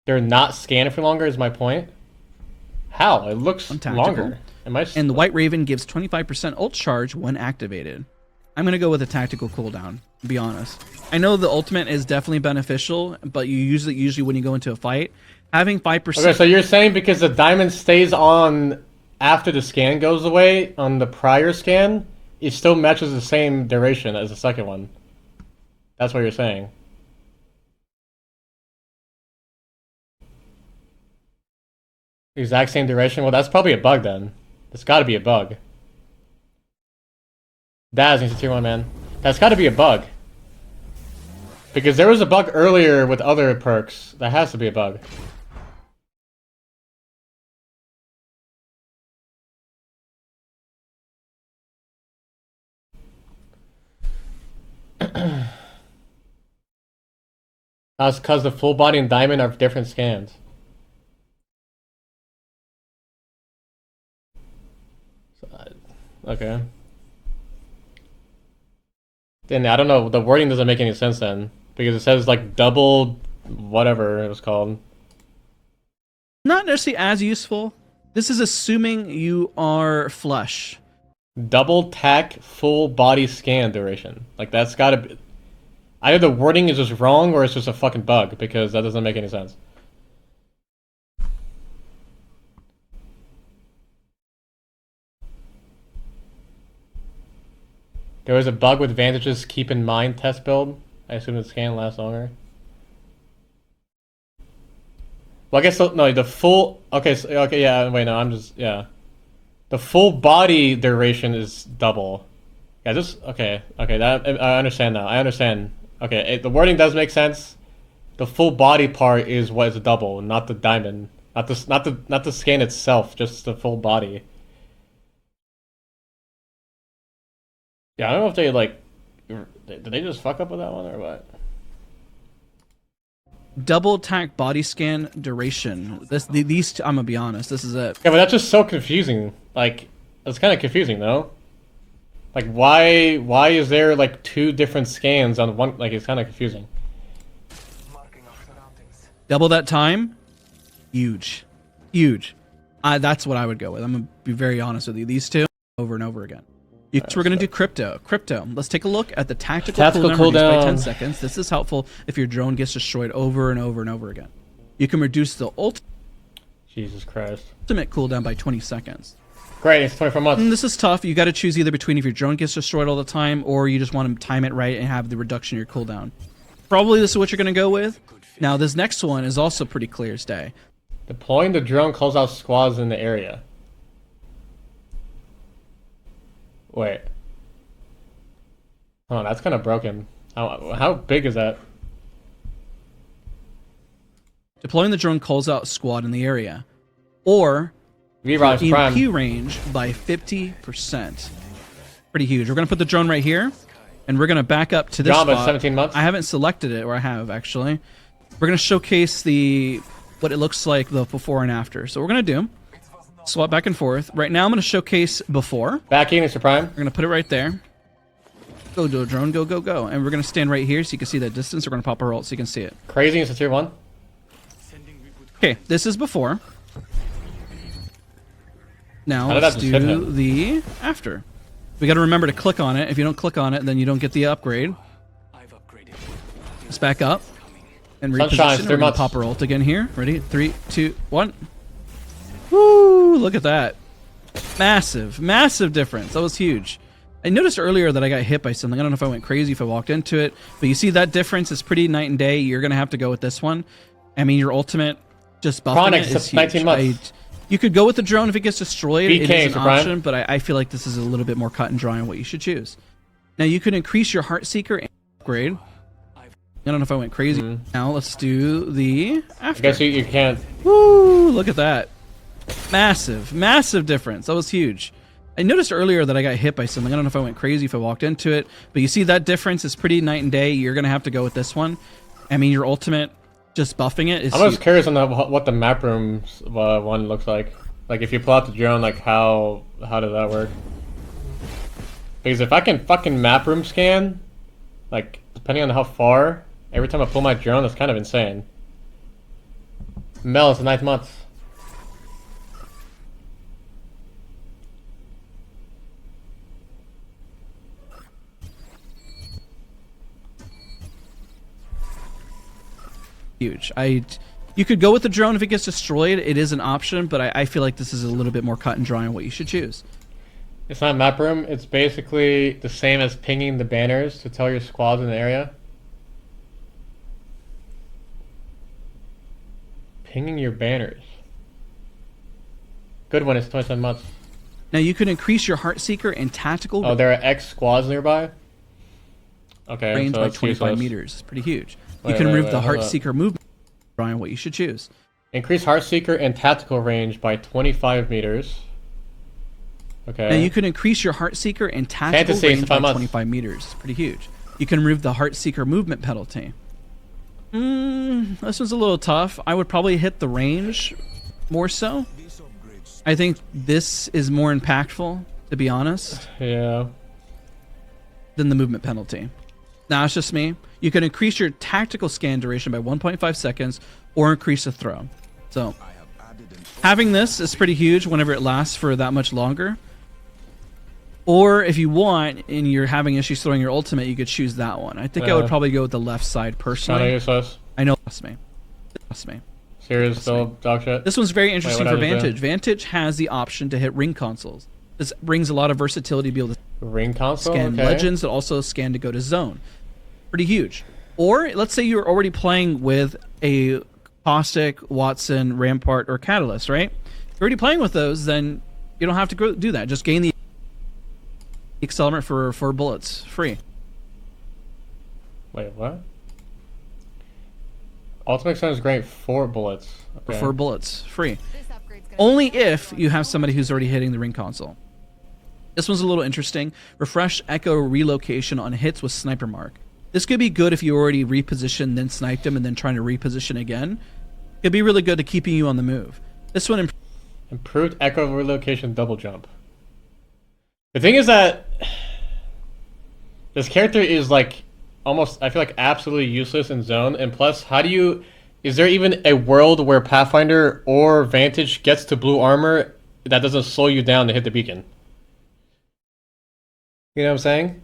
Speaker 2: They're not scanned for longer is my point. How? It looks longer.
Speaker 1: And the White Raven gives 25% ult charge when activated. I'm going to go with a tactical cooldown, to be honest. I know the ultimate is definitely beneficial, but you usually when you go into a fight, having 5%...
Speaker 2: Okay, so you're saying because the diamond stays on after the scan goes away on the prior scan, it still matches the same duration as the second one. That's what you're saying. Exact same duration? Well, that's probably a bug then. It's got to be a bug. Daz needs a tier 1, man. That's got to be a bug. Because there was a bug earlier with other perks. That has to be a bug. That's because the full body and diamond are different scans. Okay. Then I don't know. The wording doesn't make any sense then, because it says like double whatever it was called.
Speaker 1: Not necessarily as useful. This is assuming you are flush.
Speaker 2: Double tack full body scan duration. Like, that's gotta be... Either the wording is just wrong or it's just a fucking bug, because that doesn't make any sense. There was a bug with Vantage's keep in mind test build. I assume the scan lasts longer. Well, I guess no. The full okay, yeah. Wait, no. I'm just yeah. The full body duration is double. Yeah, just okay. That I understand now. I understand. Okay, the wording does make sense. The full body part is what is double, not the diamond, not the scan itself, just the full body. Yeah, I don't know if they like. Did they just fuck up with that one or what?
Speaker 1: Double attack body scan duration. These I'm gonna be honest. This is it.
Speaker 2: Yeah, but that's just so confusing. Like, it's kind of confusing though. Like, why is there like two different scans on one? Like, it's kind of confusing.
Speaker 1: Double that time. Huge, huge. That's what I would go with. I'm gonna be very honest with you. These two over and over again. So we're going to do crypto. Let's take a look at the tactical cooldown reduced by 10 seconds. This is helpful if your drone gets destroyed over and over and over again. You can reduce the
Speaker 2: Jesus Christ.
Speaker 1: ultimate cooldown by 20 seconds.
Speaker 2: Great, it's 24 months.
Speaker 1: And this is tough. You got to choose either between if your drone gets destroyed all the time or you just want to time it right and have the reduction of your cooldown. Probably this is what you're going to go with. Now, this next one is also pretty clear as day.
Speaker 2: Deploying the drone calls out squads in the area. Wait. Oh, that's kind of broken. How big is that?
Speaker 1: Deploying the drone calls out squad in the area. Or EMP range by 50%. Pretty huge. We're going to put the drone right here. And we're going to back up to this spot.
Speaker 2: 17 months?
Speaker 1: I haven't selected it, or I have, actually. We're gonna showcase what it looks like the before and after. So we're gonna do swap back and forth. Right now I'm gonna showcase before.
Speaker 2: Backing Mr. Prime.
Speaker 1: We're gonna put it right there. Go, do a drone, go, go, go. And we're gonna stand right here so you can see that distance. We're gonna pop our ult so you can see it.
Speaker 2: Crazy Mr. Tier 1.
Speaker 1: Okay, this is before. Now
Speaker 2: How did
Speaker 1: let's
Speaker 2: that just hit
Speaker 1: do
Speaker 2: him?
Speaker 1: the after. We got to remember to click on it. If you don't click on it, then you don't get the upgrade. Let's back up and
Speaker 2: Sunshine,
Speaker 1: reposition. We're gonna pop our ult again here. Ready? 3, 2, 1. Woo! Look at that. Massive, massive difference. That was huge. I noticed earlier that I got hit by something. I don't know if I went crazy if I walked into it, but you see that difference is pretty night and day. You're gonna have to go with this one. I mean, your ultimate just buffing
Speaker 2: Chronic,
Speaker 1: it is huge.
Speaker 2: 19 months.
Speaker 1: You could go with the drone if it gets destroyed.
Speaker 2: BK,
Speaker 1: it is an
Speaker 2: Brian.
Speaker 1: option, but I feel like this is a little bit more cut and dry on what you should choose. Now you can increase your Heart Seeker and upgrade. I don't know if I went crazy. Now let's do the after.
Speaker 2: I guess you can't.
Speaker 1: Woo! Look at that. Massive, massive difference. That was huge. I noticed earlier that I got hit by something. I don't know if I went crazy if I walked into it, but you see that difference is pretty night and day. You're gonna have to go with this one. I mean, your ultimate just buffing it is
Speaker 2: I'm just
Speaker 1: huge.
Speaker 2: curious on what the map rooms one looks like. Like if you pull out the drone, like how does that work? Because if I can fucking map room scan, like depending on how far, every time I pull my drone, that's kind of insane. Mel, it's the 9th month.
Speaker 1: Huge. You could go with the drone if it gets destroyed. It is an option, but I feel like this is a little bit more cut and dry on what you should choose.
Speaker 2: It's not map room. It's basically the same as pinging the banners to tell your squads in the area. Pinging your banners. Good one. It's 27 months.
Speaker 1: Now you can increase your Heart Seeker and tactical
Speaker 2: Oh, there are X squads nearby. Okay,
Speaker 1: range
Speaker 2: so
Speaker 1: by
Speaker 2: it's
Speaker 1: 25
Speaker 2: useless.
Speaker 1: meters. It's pretty huge.
Speaker 2: Wait,
Speaker 1: You can
Speaker 2: wait,
Speaker 1: remove
Speaker 2: wait,
Speaker 1: the
Speaker 2: hold
Speaker 1: Heart
Speaker 2: up.
Speaker 1: Seeker movement. Brian, what you should choose.
Speaker 2: Increase Heart Seeker and tactical range by 25 meters. Okay.
Speaker 1: Now you can increase your Heart Seeker and tactical
Speaker 2: Fantasy,
Speaker 1: range by
Speaker 2: 5 months.
Speaker 1: 25 meters. It's pretty huge. You can remove the Heart Seeker movement penalty. This one's a little tough. I would probably hit the range more so. I think this is more impactful, to be honest,
Speaker 2: Yeah.
Speaker 1: than the movement penalty. Now it's just me. You can increase your tactical scan duration by 1.5 seconds or increase the throw. So having this is pretty huge whenever it lasts for that much longer. Or if you want and you're having issues throwing your ultimate, you could choose that one. I think I would probably go with the left side
Speaker 2: Kind of
Speaker 1: personally.
Speaker 2: useless.
Speaker 1: I know. Trust me. Trust me.
Speaker 2: Serious, still dog shit.
Speaker 1: This one's very interesting
Speaker 2: what
Speaker 1: for
Speaker 2: I just
Speaker 1: Vantage.
Speaker 2: did?
Speaker 1: Vantage has the option to hit ring consoles. This brings a lot of versatility to be able to
Speaker 2: Ring console.
Speaker 1: scan
Speaker 2: Okay.
Speaker 1: legends, that also scan to go to zone. Pretty huge. Or let's say you're already playing with a Caustic, Watson, Rampart, or Catalyst, right? If you're already playing with those, then you don't have to go do that. Just gain the accelerant for 4 bullets free.
Speaker 2: Wait, what? Ultimate Sun is great. 4 bullets. Okay.
Speaker 1: 4 bullets free. Only if you have somebody who's already hitting the ring console. This one's a little interesting. Refresh Echo relocation on hits with Sniper Mark. This could be good if you already repositioned, then sniped him, and then trying to reposition again. It'd be really good to keeping you on the move. This one
Speaker 2: Improved Echo relocation double jump. The thing is that this character is like almost, I feel like, absolutely useless in zone. And plus, how do you? Is there even a world where Pathfinder or Vantage gets to blue armor that doesn't slow you down to hit the beacon? You know what I'm saying?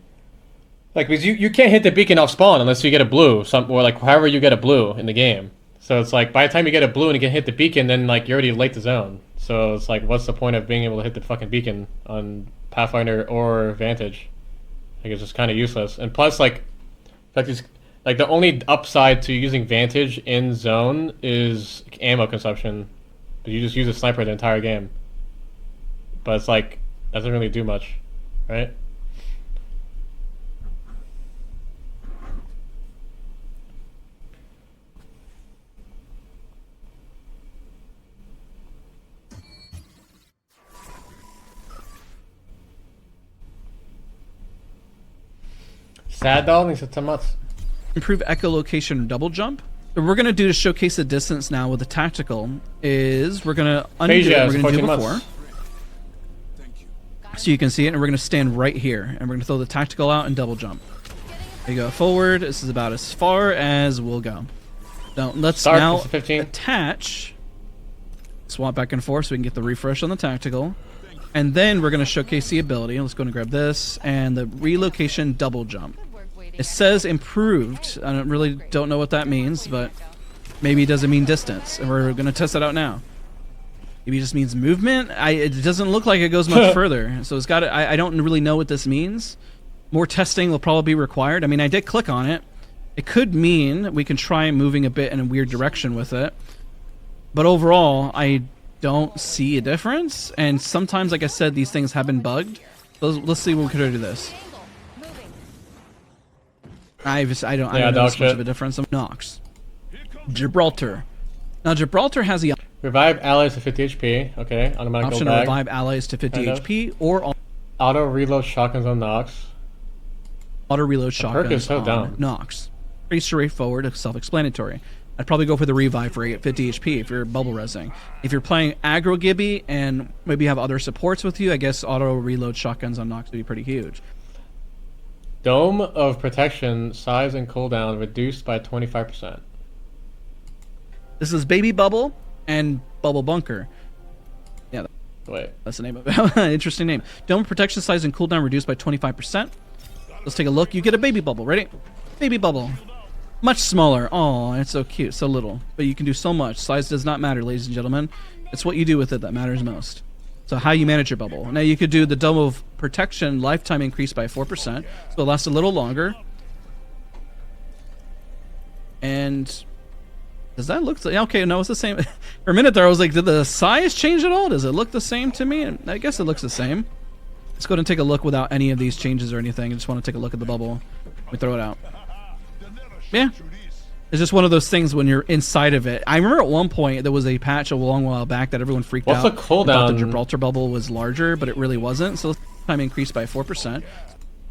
Speaker 2: Like, because you can't hit the beacon off spawn unless you get a blue, or like however you get a blue in the game. So it's like by the time you get a blue and you can hit the beacon, then like you're already late to zone. So it's like, what's the point of being able to hit the fucking beacon on Pathfinder or Vantage? Like, it's just kind of useless. And plus, like the only upside to using Vantage in zone is ammo consumption. But you just use a sniper the entire game. But it's like doesn't really do much, right? Sad dog needs to 10 months.
Speaker 1: improve echolocation double jump. What we're gonna do to showcase the distance now with the tactical is we're gonna undo
Speaker 2: Asia,
Speaker 1: it. We're gonna do
Speaker 2: months.
Speaker 1: before, so you can see it, and we're gonna stand right here, and we're gonna throw the tactical out and double jump. There you go, forward. This is about as far as we'll go. Now let's now attach. Swap back and forth so we can get the refresh on the tactical, and then we're gonna showcase the ability. Let's go and grab this and the relocation double jump. It says improved. I don't know what that means, but maybe it doesn't mean distance, and we're gonna test it out now. Maybe it just means movement. It doesn't look like it goes much further, so it's got. I don't really know what this means. More testing will probably be required. I mean, I did click on it. It could mean we can try moving a bit in a weird direction with it, but overall, I don't see a difference. And sometimes, like I said, these things have been bugged. So let's see what we could do this. I don't notice much of a difference. Nox. Gibraltar. Now Gibraltar has the
Speaker 2: revive allies to 50 HP. Okay, automatic
Speaker 1: option to revive allies to 50 HP or
Speaker 2: auto reload shotguns on Nox.
Speaker 1: Auto reload shotguns
Speaker 2: so
Speaker 1: on
Speaker 2: down.
Speaker 1: Nox. Pretty straightforward, self-explanatory. I'd probably go for the revive for 50 HP if you're bubble resing. If you're playing aggro Gibby and maybe have other supports with you, I guess auto reload shotguns on Nox would be pretty huge.
Speaker 2: Dome of protection, size and cooldown reduced by 25%.
Speaker 1: This is Baby Bubble and Bubble Bunker. Yeah, that's the name of it. Interesting name. Dome of protection, size and cooldown reduced by 25%. Let's take a look. You get a Baby Bubble. Ready? Baby Bubble. Much smaller. Oh, it's so cute. So little. But you can do so much. Size does not matter, ladies and gentlemen. It's what you do with it that matters most. So how you manage your bubble. Now you could do the Dome of Protection lifetime increase by 4%, so it lasts a little longer. And does that look... Okay, no, it's the same. For a minute there, I was like, did the size change at all? Does it look the same to me? And I guess it looks the same. Let's go ahead and take a look without any of these changes or anything. I just want to take a look at the bubble. We throw it out. Yeah. It's just one of those things when you're inside of it. I remember at one point there was a patch a long while back that everyone freaked out.
Speaker 2: What's the cooldown?
Speaker 1: Thought the Gibraltar bubble was larger, but it really wasn't. So time increased by 4%.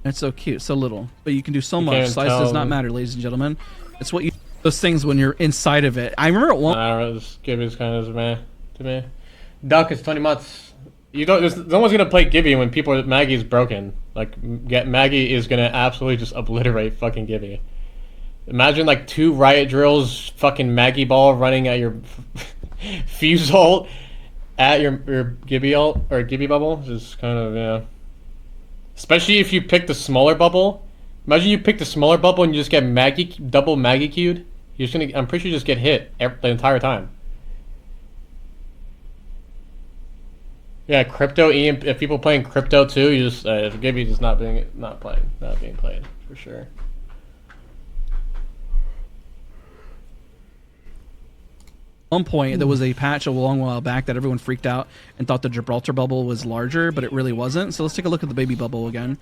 Speaker 1: It's so cute, so little, but you can do so much. Size does not matter, ladies and gentlemen. It's what you those things when you're inside of it. I remember at one.
Speaker 2: I don't know. This Gibby's kind of meh to me. Duck is 20 months. You don't. No one's gonna play Gibby when Maggie's broken. Like Maggie is gonna absolutely just obliterate fucking Gibby. Imagine like 2 riot drills, fucking Maggie ball running at your fuse ult at your Gibby ult or Gibby bubble. Just kind of, yeah. Especially if you pick the smaller bubble. Imagine you pick the smaller bubble and you just get double Maggie queued. You're just gonna. I'm pretty sure you just get hit the entire time. Yeah, crypto. If people playing crypto too, you just Gibby's just not being played for sure.
Speaker 1: One point there was a patch a long while back that everyone freaked out and thought the Gibraltar bubble was larger, but it really wasn't. So let's take a look at the Baby Bubble again.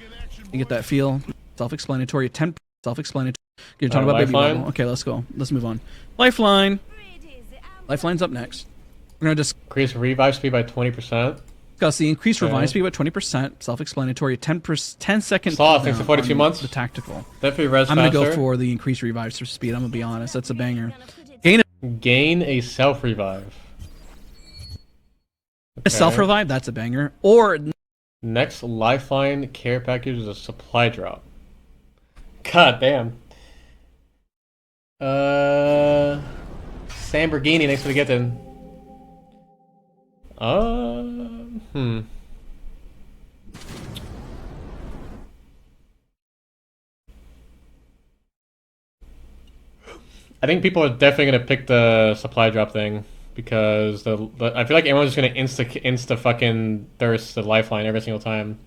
Speaker 1: You get that feel. Self-explanatory. 10 self-explanatory. You're talking about Baby Bubble. Okay, let's go. Let's move on. Lifeline. Lifeline's up next. We're gonna just
Speaker 2: increase revive speed by 20%.
Speaker 1: Discuss the increased revive speed by 20%. Self-explanatory. 10 second.
Speaker 2: Thanks for 42 months.
Speaker 1: The tactical.
Speaker 2: Definitely res
Speaker 1: I'm gonna go for the increased revive speed. I'm gonna be honest. That's a banger.
Speaker 2: Gain a self-revive.
Speaker 1: A self-revive? That's a banger. Or...
Speaker 2: Next lifeline care package is a supply drop. God damn. Lamborghini, thanks for the getting. I think people are definitely gonna pick the supply drop thing because I feel like everyone's just gonna insta fucking thirst the lifeline every single time.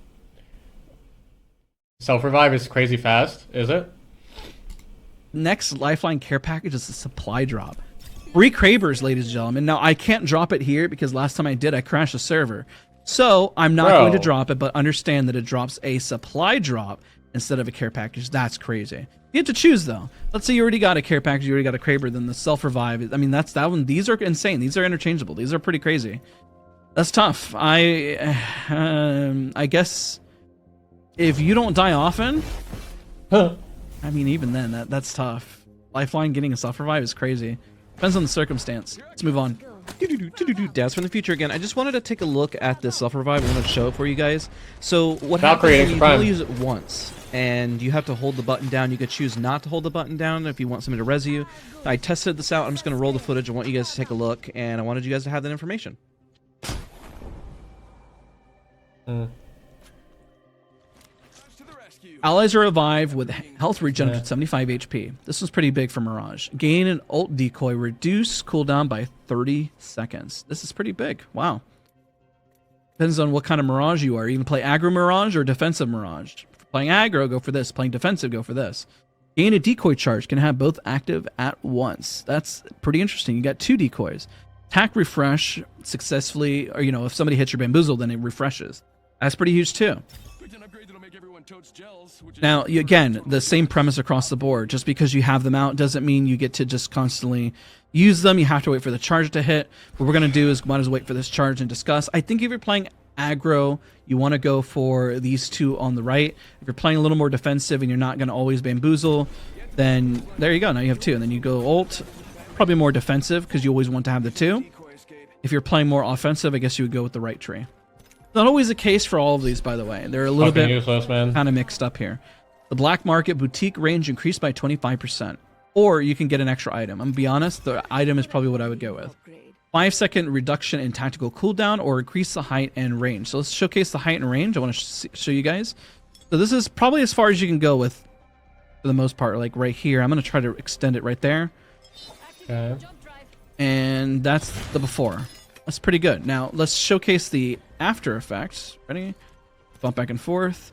Speaker 2: Self revive is crazy fast, is it?
Speaker 1: Next lifeline care package is a supply drop. 3 Cravers, ladies and gentlemen. Now I can't drop it here because last time I did, I crashed the server. So I'm not going to drop it, but understand that it drops a supply drop instead of a care package. That's crazy. You have to choose though. Let's say you already got a care package, you already got a Craver, then the self revive. I mean, that's that one. These are insane. These are interchangeable. These are pretty crazy. That's tough. I guess if you don't die often, I mean, even then that's tough. Lifeline getting a self revive is crazy. Depends on the circumstance. Let's move on. Dads from the future again. I just wanted to take a look at this self revive. I want to show it for you guys. So what happens when you only use it once, and you have to hold the button down. You could choose not to hold the button down if you want somebody to res you. I tested this out. I'm just going to roll the footage. I want you guys to take a look, and I wanted you guys to have that information. Allies are revived with health regen to 75 HP. This was pretty big for Mirage. Gain an ult decoy, reduce cooldown by 30 seconds. This is pretty big. Wow. Depends on what kind of Mirage you are. You can play aggro Mirage or defensive Mirage. Playing aggro, go for this. Playing defensive, go for this. Gain a decoy charge. Can have both active at once. That's pretty interesting. You got 2 decoys. Attack refresh successfully, or if somebody hits your bamboozle, then it refreshes. That's pretty huge too. Now, again, the same premise across the board. Just because you have them out doesn't mean you get to just constantly use them. You have to wait for the charge to hit. What we're going to do is might as well wait for this charge and discuss. I think if you're playing aggro, you want to go for these 2 on the right. If you're playing a little more defensive and you're not going to always bamboozle, then there you go. Now you have 2. And then you go ult. Probably more defensive because you always want to have the 2. If you're playing more offensive, I guess you would go with the right tree. Not always the case for all of these, by the way. They're a little bit kind of mixed up here. The black market boutique range increased by 25%. Or you can get an extra item. I'm going to be honest, the item is probably what I would go with. 5-second reduction in tactical cooldown or increase the height and range. So let's showcase the height and range. I want to show you guys. So this is probably as far as you can go with, for the most part, like right here. I'm going to try to extend it right there. Okay. And that's the before. That's pretty good. Now, let's showcase the after effects. Ready? Bump back and forth.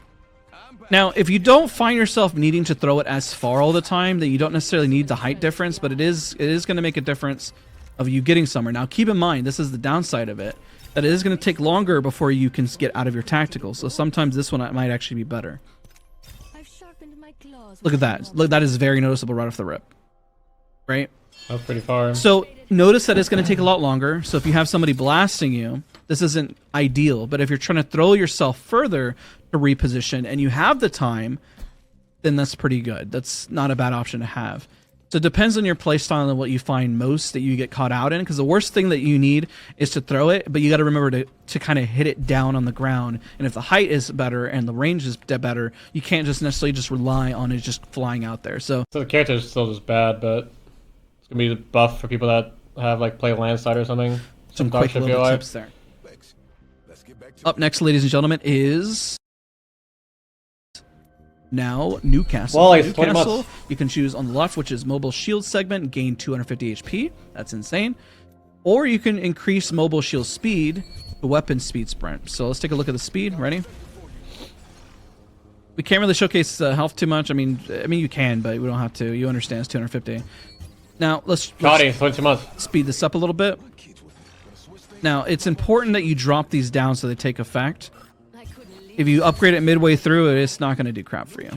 Speaker 1: Now, if you don't find yourself needing to throw it as far all the time, then you don't necessarily need the height difference, but it is going to make a difference of you getting somewhere. Now, keep in mind, this is the downside of it, that it is going to take longer before you can get out of your tactical. So sometimes this one might actually be better. Look at that. Look, that is very noticeable right off the rip. Right?
Speaker 2: That's pretty far.
Speaker 1: So notice that it's going to take a lot longer. So if you have somebody blasting you, this isn't ideal. But if you're trying to throw yourself further to reposition and you have the time, then that's pretty good. That's not a bad option to have. So it depends on your playstyle and what you find most that you get caught out in. Because the worst thing that you need is to throw it, but you got to remember to kind of hit it down on the ground. And if the height is better and the range is better, you can't just necessarily just rely on it just flying out there. So
Speaker 2: the character is still just bad, but it's gonna be the buff for people that have play landslide or something.
Speaker 1: Some quick little tips there. Up next, ladies and gentlemen, is now Newcastle.
Speaker 2: Well,
Speaker 1: Newcastle, you can choose on the left, which is mobile shield segment, gain 250 HP. That's insane. Or you can increase mobile shield speed to weapon speed sprint. So let's take a look at the speed. Ready? We can't really showcase health too much. I mean you can, but we don't have to. You understand it's 250. Now let's speed this up a little bit. Now it's important that you drop these down so they take effect. If you upgrade it midway through, it's not going to do crap for you.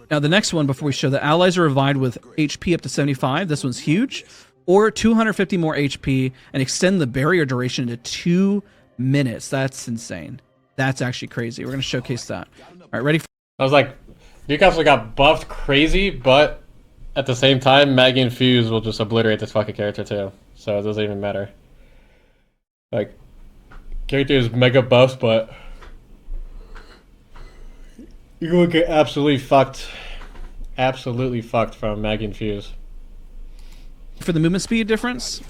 Speaker 1: Now the next one, before we show, the allies are revived with HP up to 75. This one's huge. Or 250 more HP and extend the barrier duration to 2 minutes. That's insane. That's actually crazy. We're going to showcase that. All right, ready?
Speaker 2: I was like, Newcastle got buffed crazy, but at the same time, Maggie and Fuse will just obliterate this fucking character too. So it doesn't even matter. Like, character is mega buffed, but you will get absolutely fucked from Maggie and Fuse.
Speaker 1: For the movement speed difference?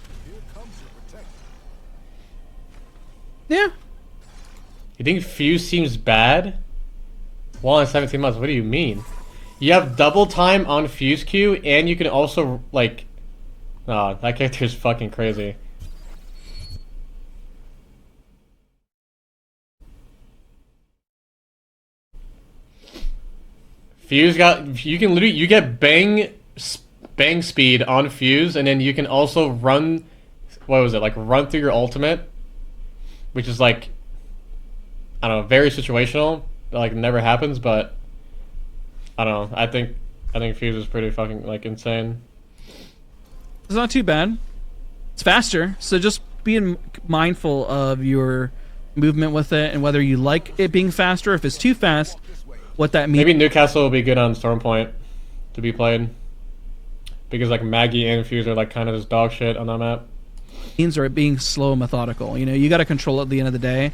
Speaker 1: Yeah.
Speaker 2: You think Fuse seems bad? 1 in 17 months, what do you mean? You have double time on Fuse Q, and you can also, like... Nah, that character is fucking crazy. Fuse got... You can literally... You get bang speed on Fuse, and then you can also run... What was it? Like, run through your ultimate. Which is, like... I don't know, very situational. Like, never happens, but... I don't know. I think Fuse is pretty fucking, like, insane.
Speaker 1: It's not too bad. It's faster, so just being mindful of your movement with it and whether you like it being faster. If it's too fast, what that means...
Speaker 2: Maybe Newcastle will be good on Stormpoint to be played. because like Maggie and Fuse are like kind of just dog shit on that map.
Speaker 1: Means are being slow and methodical. You know, you got to control it at the end of the day.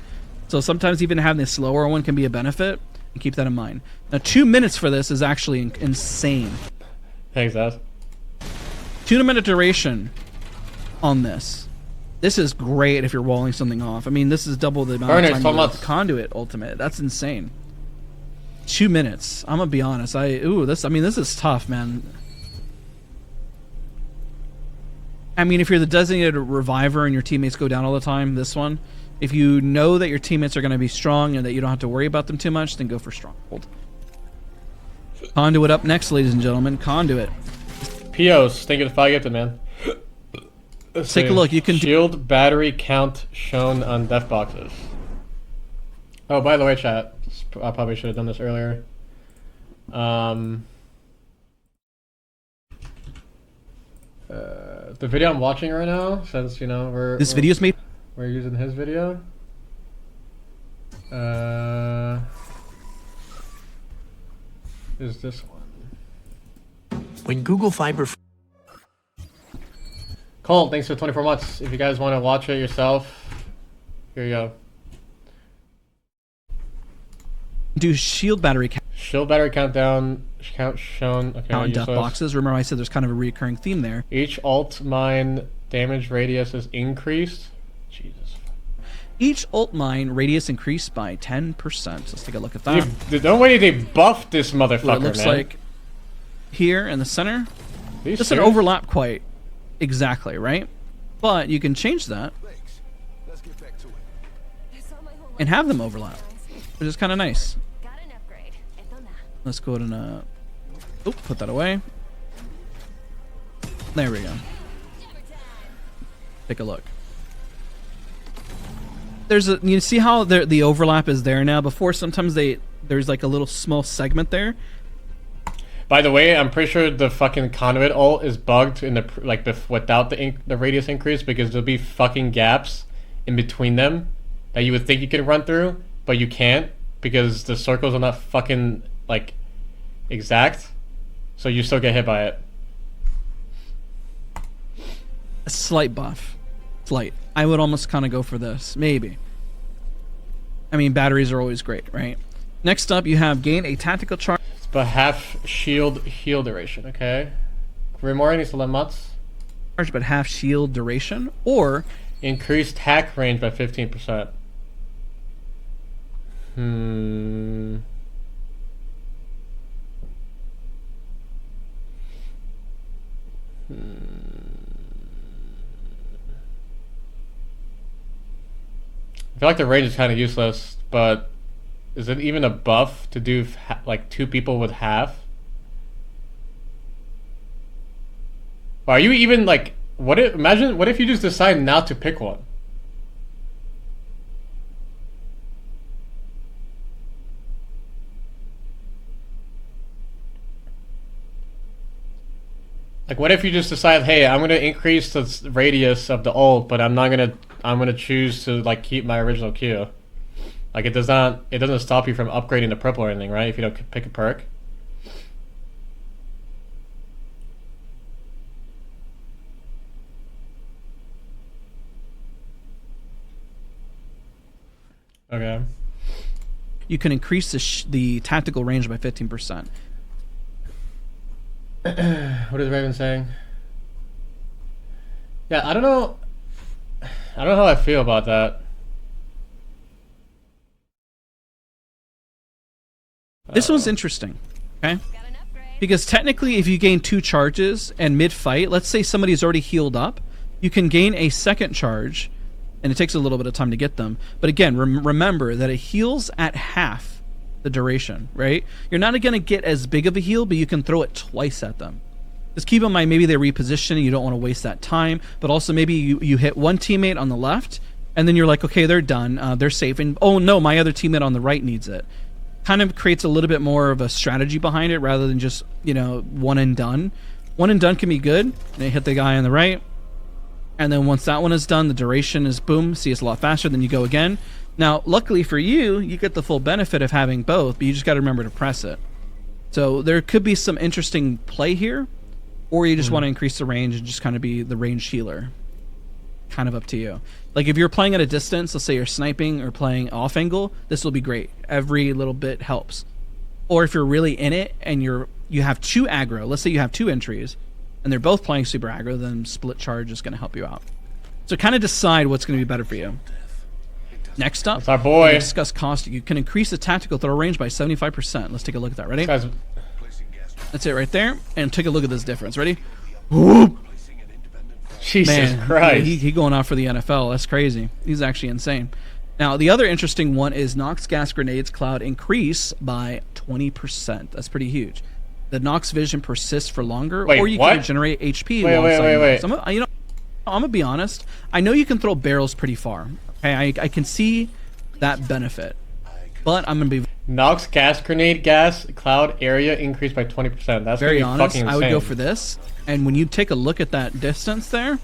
Speaker 1: So sometimes even having the slower one can be a benefit. And keep that in mind. Now, 2 minutes for this is actually insane.
Speaker 2: Thanks, Ass.
Speaker 1: 2 minute duration on this. This is great if you're walling something off. I mean, this is double the amount of time with the conduit ultimate. That's insane. 2 minutes. I'm gonna be honest. This is tough, man. I mean, if you're the designated reviver and your teammates go down all the time, this one. If you know that your teammates are going to be strong and that you don't have to worry about them too much, then go for Stronghold. Conduit up next, ladies and gentlemen. Conduit.
Speaker 2: Pios, thank you for 5 gifted, man.
Speaker 1: Let's take a look. You can
Speaker 2: shield battery count shown on def boxes. Oh, by the way, chat. I probably should have done this earlier. The video I'm watching right now, since you know we're
Speaker 1: video's made.
Speaker 2: We're using his video. Is this one?
Speaker 3: When Google Fiber.
Speaker 2: Cole, thanks for 24 months. If you guys want to watch it yourself, here you go.
Speaker 1: Do shield battery count.
Speaker 2: Shield battery countdown count shown. Okay.
Speaker 1: Out in death boxes. Remember, I said there's kind of a recurring theme there.
Speaker 2: Each alt mine damage radius is increased. Jesus.
Speaker 1: Each ult mine radius increased by 10%. Let's take a look at that.
Speaker 2: Don't wait, they buffed this motherfucker,
Speaker 1: what it looks
Speaker 2: man.
Speaker 1: like here in the center.
Speaker 2: Doesn't
Speaker 1: an overlap quite exactly, right? But you can change that and have them overlap, which is kind of nice. Let's go ahead and put that away. There we go. Take a look. You see how the overlap is there now? Before, sometimes there's like a little small segment there.
Speaker 2: By the way, I'm pretty sure the fucking conduit ult is bugged in without the radius increase, because there'll be fucking gaps in between them that you would think you could run through, but you can't because the circles are not fucking like exact, so you still get hit by it.
Speaker 1: A slight buff. Slight. I would almost kind of go for this. Maybe. I mean, batteries are always great, right? Next up, you have gain a tactical charge.
Speaker 2: It's about half shield heal duration, okay? Remora needs to let mutts.
Speaker 1: But half shield duration, or
Speaker 2: increased hack range by 15%. I feel like the range is kind of useless, but is it even a buff to do like 2 people with half? Or are you even like, what if you just decide not to pick one? Like, what if you just decide, hey, I'm gonna increase the radius of the ult, but I'm gonna choose to like keep my original Q. Like, it doesn't stop you from upgrading the purple or anything, right? If you don't pick a perk. Okay.
Speaker 1: You can increase the tactical range by 15%.
Speaker 2: What is Raven saying? Yeah, I don't know how I feel about that.
Speaker 1: This one's interesting, okay? Because technically, if you gain 2 charges and mid-fight, let's say somebody's already healed up, you can gain a second charge, and it takes a little bit of time to get them. But again, remember that it heals at half the duration, right? You're not going to get as big of a heal, but you can throw it twice at them. Just keep in mind, maybe they reposition and you don't want to waste that time, but also maybe you hit one teammate on the left, and then you're like, okay, they're done, they're safe, and oh no, my other teammate on the right needs it. Kind of creates a little bit more of a strategy behind it rather than just, you know, one and done. One and done can be good, and they hit the guy on the right, and then once that one is done, the duration is boom, see, it's a lot faster, then you go again. Now, luckily for you, you get the full benefit of having both, but you just got to remember to press it. So there could be some interesting play here. or you just want to increase the range and just kind of be the range healer. Kind of up to you. Like if you're playing at a distance, let's say you're sniping or playing off angle, this will be great. Every little bit helps. Or if you're really in it and you have 2 aggro, let's say you have 2 entries and they're both playing super aggro, then split charge is going to help you out. So kind of decide what's going to be better for you. Next up,
Speaker 2: that's our boy.
Speaker 1: Discuss cost. You can increase the tactical throw range by 75%. Let's take a look at that. Ready? That's it right there. And take a look at this difference. Ready? Whoop!
Speaker 2: Jesus Christ.
Speaker 1: He going out for the NFL. That's crazy. He's actually insane. Now, the other interesting one is Nox gas grenades cloud increase by 20%. That's pretty huge. The Nox vision persists for longer, or you can regenerate HP.
Speaker 2: Wait.
Speaker 1: So I'm gonna be honest. I know you can throw barrels pretty far. Okay, I can see that benefit, but I'm gonna be
Speaker 2: Nox gas grenade gas cloud area increased by 20%. That's
Speaker 1: very honest.
Speaker 2: Fucking insane.
Speaker 1: I would go for this, and when you take a look at that distance there,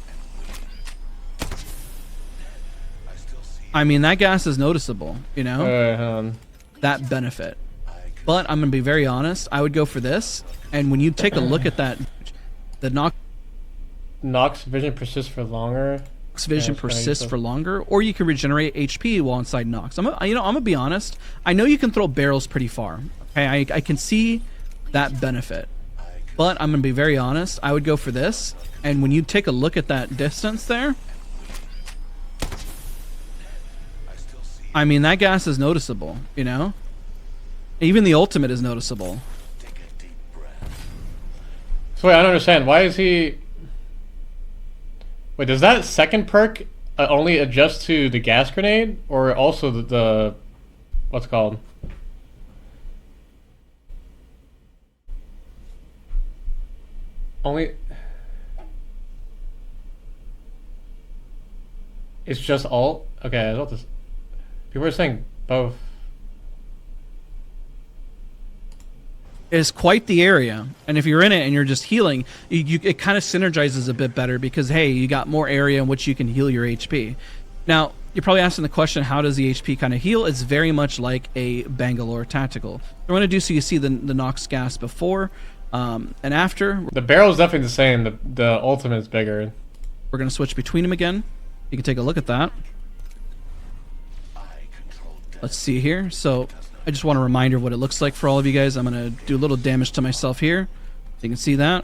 Speaker 1: I mean that gas is noticeable. You know that benefit, but I'm gonna be very honest. I would go for this, and when you take a look at that, the
Speaker 2: Nox vision persists for longer.
Speaker 1: Vision persists for longer, or you can regenerate HP while inside Nox. I'm gonna be honest. I know you can throw barrels pretty far. Okay, I can see that benefit, but I'm gonna be very honest. I would go for this, and when you take a look at that distance there, I mean that gas is noticeable. You know, even the ultimate is noticeable.
Speaker 2: So wait, I don't understand. Why is he? Wait, does that second perk only adjust to the gas grenade, or also the what's it called? Only. It's just alt? Okay, I thought this. People are saying both.
Speaker 1: Is quite the area, and if you're in it and you're just healing, it kind of synergizes a bit better because hey, you got more area in which you can heal your HP. Now you're probably asking the question, how does the HP kind of heal? It's very much like a Bangalore tactical. I'm going to do so you see the Nox gas before and after.
Speaker 2: The barrel is definitely the same. The ultimate is bigger.
Speaker 1: We're going to switch between them again. You can take a look at that. Let's see here. So I just want a reminder of what it looks like for all of you guys. I'm going to do a little damage to myself here. You can see that.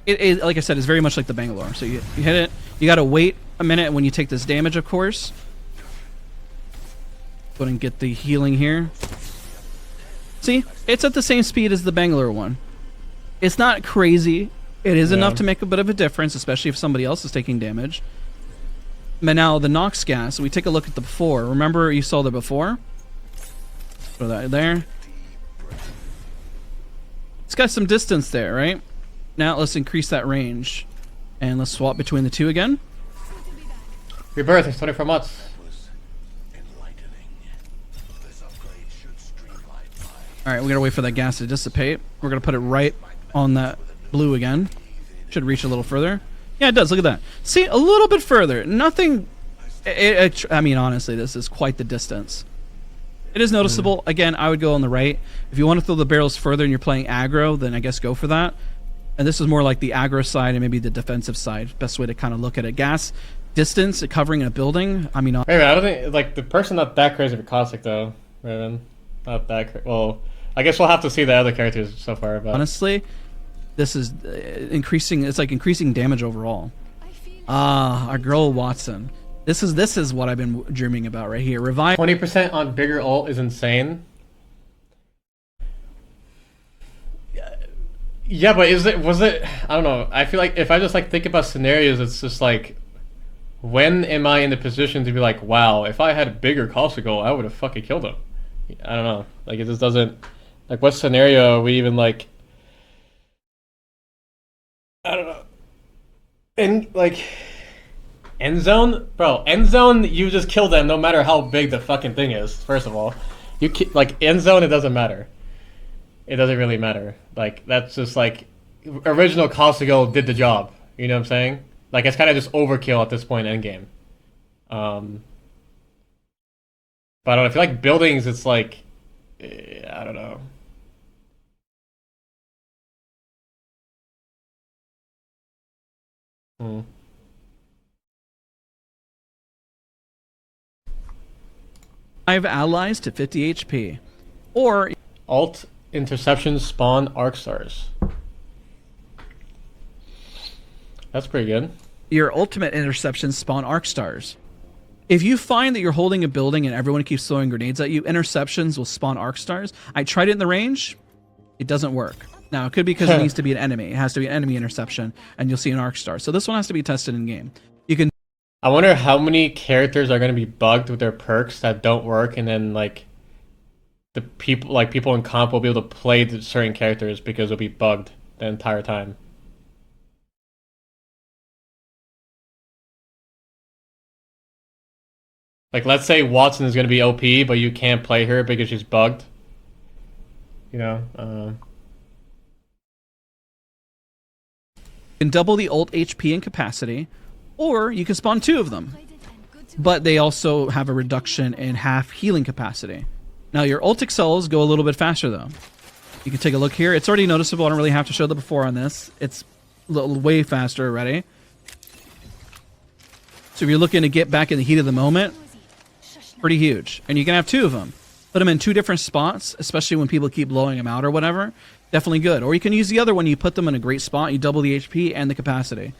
Speaker 1: It like I said, is very much like the Bangalore. So you hit it. You got to wait a minute when you take this damage, of course. Go ahead and get the healing here. See? It's at the same speed as the Bangalore one. It's not crazy. It is enough to make a bit of a difference, especially if somebody else is taking damage. But now the Nox gas, we take a look at the before. Remember you saw the before? Throw that there. It's got some distance there, right? Now let's increase that range. And let's swap between the two again.
Speaker 2: Rebirth is 24 months.
Speaker 1: Alright, we gotta wait for that gas to dissipate. We're gonna put it right on that blue again. Should reach a little further. Yeah, it does. Look at that. See, a little bit further. Nothing... I mean, honestly, this is quite the distance. It is noticeable. Again, I would go on the right. If you want to throw the barrels further and you're playing aggro, then I guess go for that. And this is more like the aggro side and maybe the defensive side. Best way to kind of look at it. Gas, distance, covering a building. I mean...
Speaker 2: Wait, I don't think... Like, the person not that crazy for Caustic, though, Raven. Not that crazy. Well, I guess we'll have to see the other characters so far, but...
Speaker 1: Honestly, this is increasing... It's like increasing damage overall. Our girl Watson. This is what I've been dreaming about right here. Revive
Speaker 2: 20% on bigger ult is insane. Yeah, but was it I don't know. I feel like if I just like think about scenarios, it's just like, when am I in the position to be like, wow, if I had a bigger Caustic, I would have fucking killed him. I don't know. Like, it just doesn't, like, what scenario are we even like, I don't know. And like, end zone, bro. End zone, you just kill them no matter how big the fucking thing is. First of all, like end zone, it doesn't matter. It doesn't really matter. Like, that's just like original Caustic did the job. You know what I'm saying? Like, it's kind of just overkill at this point in endgame. But I don't know. I feel like buildings, it's like, I don't know. Hmm.
Speaker 1: 5 allies to 50 HP. Or
Speaker 2: Alt interceptions spawn arc stars. That's pretty good.
Speaker 1: your ultimate interceptions spawn arc stars. If you find that you're holding a building and everyone keeps throwing grenades at you, interceptions will spawn arc stars. I tried it in the range. It doesn't work. Now, it could be because it needs to be an enemy. It has to be an enemy interception, and you'll see an arc star. So this one has to be tested in game. You can.
Speaker 2: I wonder how many characters are going to be bugged with their perks that don't work, and then like the people in comp will be able to play certain characters because they'll be bugged the entire time. Like, let's say Watson is going to be OP, but you can't play her because she's bugged. You know.
Speaker 1: You can double the ult HP and capacity, or you can spawn 2 of them. But they also have a reduction in half healing capacity. Now, your ult excels go a little bit faster, though. You can take a look here. It's already noticeable. I don't really have to show the before on this. It's way faster already. So if you're looking to get back in the heat of the moment, pretty huge. And you can have 2 of them. Put them in 2 different spots, especially when people keep blowing them out or whatever. Definitely good. Or you can use the other one. You put them in a great spot. You double the HP and the capacity.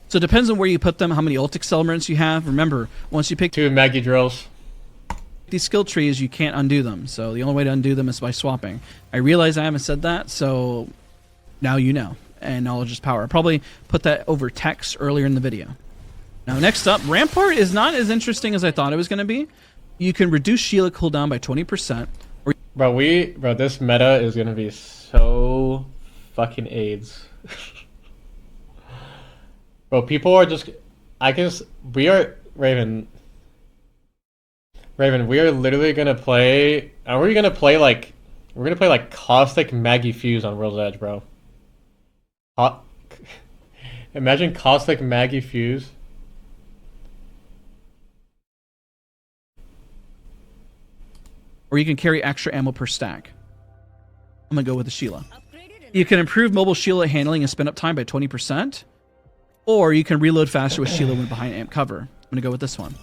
Speaker 1: So it depends on where you put them, how many ult accelerants you have. Remember, once you pick
Speaker 2: 2 Maggie drills.
Speaker 1: These skill trees, you can't undo them. So the only way to undo them is by swapping. I realize I haven't said that, so now you know. And knowledge is power. I probably put that over text earlier in the video. Now, next up, Rampart is not as interesting as I thought it was going to be. You can reduce Sheila cooldown by 20%.
Speaker 2: Bro, this meta is going to be so fucking AIDS. Bro, people are just... we are... Raven, we are literally going to play... Are we going to play, like... We're going to play, like, Caustic Maggie Fuse on World's Edge, bro. Imagine Caustic Maggie Fuse.
Speaker 1: Or you can carry extra ammo per stack. I'm going to go with the Sheila. You can improve mobile Sheila handling and spin up time by 20%. Or you can reload faster with Sheila when behind amp cover. I'm going to go with this one.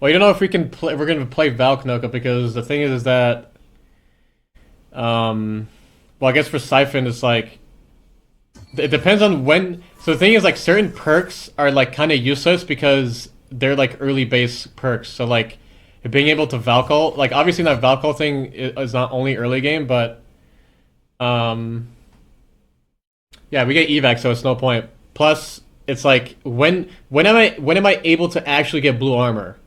Speaker 2: Well, you don't know if we can play. We're going to play Valknoka because the thing is that, well, I guess for Siphon it's like it depends on when. So the thing is, like, certain perks are like kind of useless because they're like early base perks. So like being able to Valkyl, like obviously that Valkyl thing is not only early game, but yeah, we get evac, so it's no point. Plus, it's like when am I able to actually get blue armor?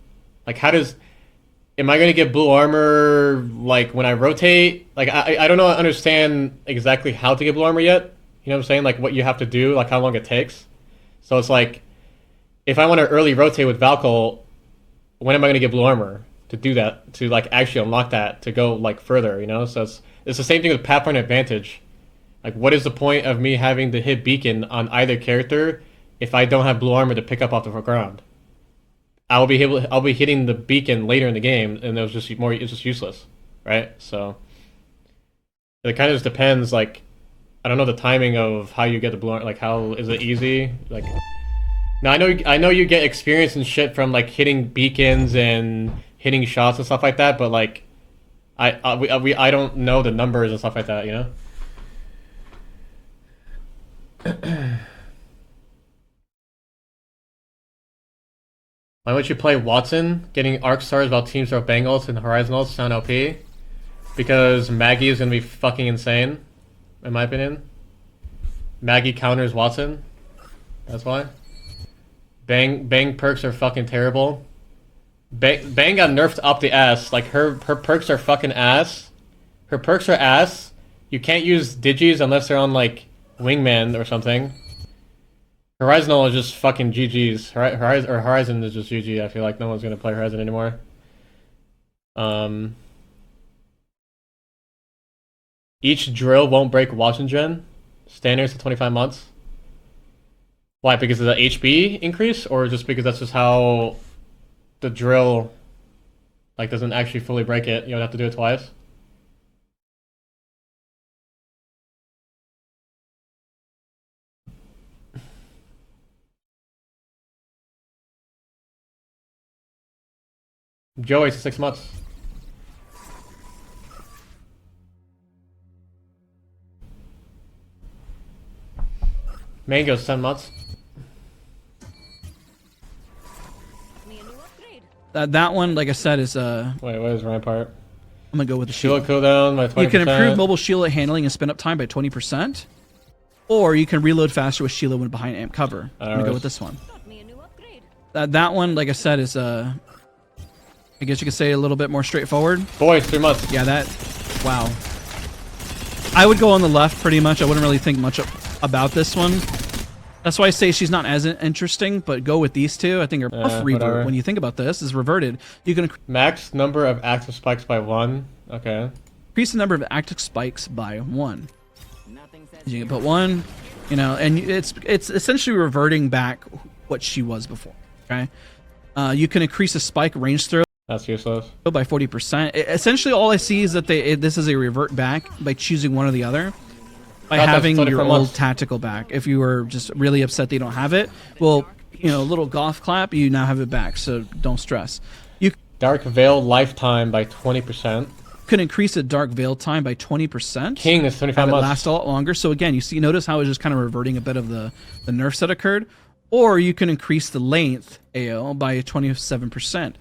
Speaker 2: Like, am I gonna get blue armor like when I rotate? Like I don't know, understand exactly how to get blue armor yet. You know what I'm saying? Like what you have to do, like how long it takes. So it's like if I want to early rotate with Valkyl, when am I gonna get blue armor to do that? To like actually unlock that to go like further, you know? So it's the same thing with Pathfinder Advantage. Like, what is the point of me having to hit beacon on either character if I don't have blue armor to pick up off the ground? I'll be hitting the beacon later in the game, and it's just useless, right? So it kind of just depends. Like, I don't know the timing of how you get the blue armor. Like, how is it easy? Like, now I know you get experience and shit from like hitting beacons and hitting shots and stuff like that, but like, I don't know the numbers and stuff like that, you know. Why would you play Watson? Getting arc stars while teams throw bang ults and horizon ults sound OP. Because Maggie is gonna be fucking insane, in my opinion. Maggie counters Watson. That's why. Bang perks are fucking terrible. Bang got nerfed up the ass. Like her perks are fucking ass. Her perks are ass. You can't use digis unless they're on like Wingman or something. Horizonal is just fucking GG's. Horizon is just GG. I feel like no one's gonna play Horizon anymore. Each drill won't break Watson gen. Standards to 25 months. Why? Because of the HP increase, or just because that's just how the drill like doesn't actually fully break it? You don't have to do it twice. Joey's 6 months. Mango's 10 months.
Speaker 1: That one, like I said, is
Speaker 2: Wait, what is Rampart?
Speaker 1: I'm gonna go with the
Speaker 2: Shield
Speaker 1: shield.
Speaker 2: cooldown by 20%.
Speaker 1: You can improve mobile shielded handling and spin up time by 20%, or you can reload faster with shielded when behind amp cover. I'm gonna go with this one. That one, like I said, is I guess you could say a little bit more straightforward.
Speaker 2: Boys, 3 months.
Speaker 1: Yeah, that. Wow. I would go on the left pretty much. I wouldn't really think much about this one. That's why I say she's not as interesting, but go with these two. I think are buff revert.
Speaker 2: Whatever.
Speaker 1: When you think about this, is reverted. You can
Speaker 2: Max number of active spikes by 1. Okay.
Speaker 1: increase the number of active spikes by 1. You can put 1, you know, and it's essentially reverting back what she was before. Okay. You can increase a spike range throw.
Speaker 2: That's useless.
Speaker 1: By 40%. Essentially, all I see is that this is a revert back by choosing one or the other. By having your old tactical back. If you were just really upset that you don't have it, well, you know, a little golf clap, you now have it back, so don't stress. You
Speaker 2: Dark Veil lifetime by 20%.
Speaker 1: can increase a Dark Veil time by 20%.
Speaker 2: King is 25
Speaker 1: have it
Speaker 2: months.
Speaker 1: last a lot longer. So again, notice how it's just kind of reverting a bit of the nerfs that occurred. Or you can increase the length AO by 27%.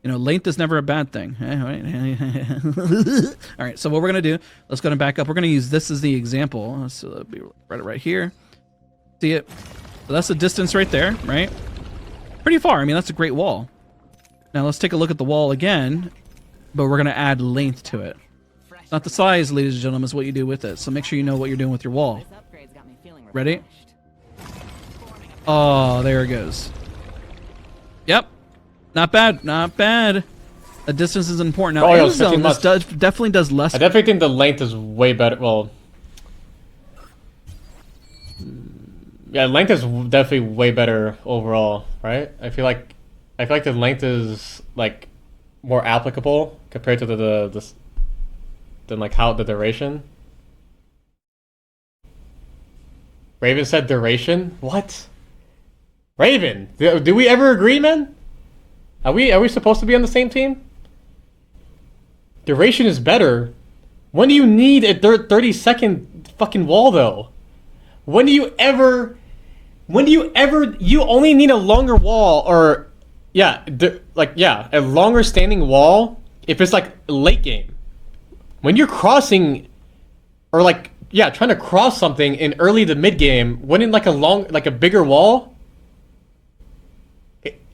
Speaker 1: You know, length is never a bad thing. All right, so what we're going to do, let's go and back up. We're going to use this as the example. So it'll be right here. See it? So that's the distance right there, right? Pretty far. I mean, that's a great wall. Now let's take a look at the wall again, but we're going to add length to it. Not the size, ladies and gentlemen, is what you do with it. So make sure you know what you're doing with your wall. Ready? Oh, there it goes. Yep. Not bad, not bad. The distance is important. Now,
Speaker 2: Oh,
Speaker 1: this definitely does less.
Speaker 2: I definitely think the length is way better. Well, yeah, length is definitely way better overall, right? I feel like the length is like more applicable compared to than like how the duration. Raven said duration. What? Raven, do we ever agree, man? Are we supposed to be on the same team? Duration is better. When do you need a 30-second fucking wall, though? When do you ever... You only need a longer wall, or... Yeah, a longer standing wall if it's, like, late game. When you're crossing... Or, like, yeah, trying to cross something in early to mid game, when in, like, a bigger wall...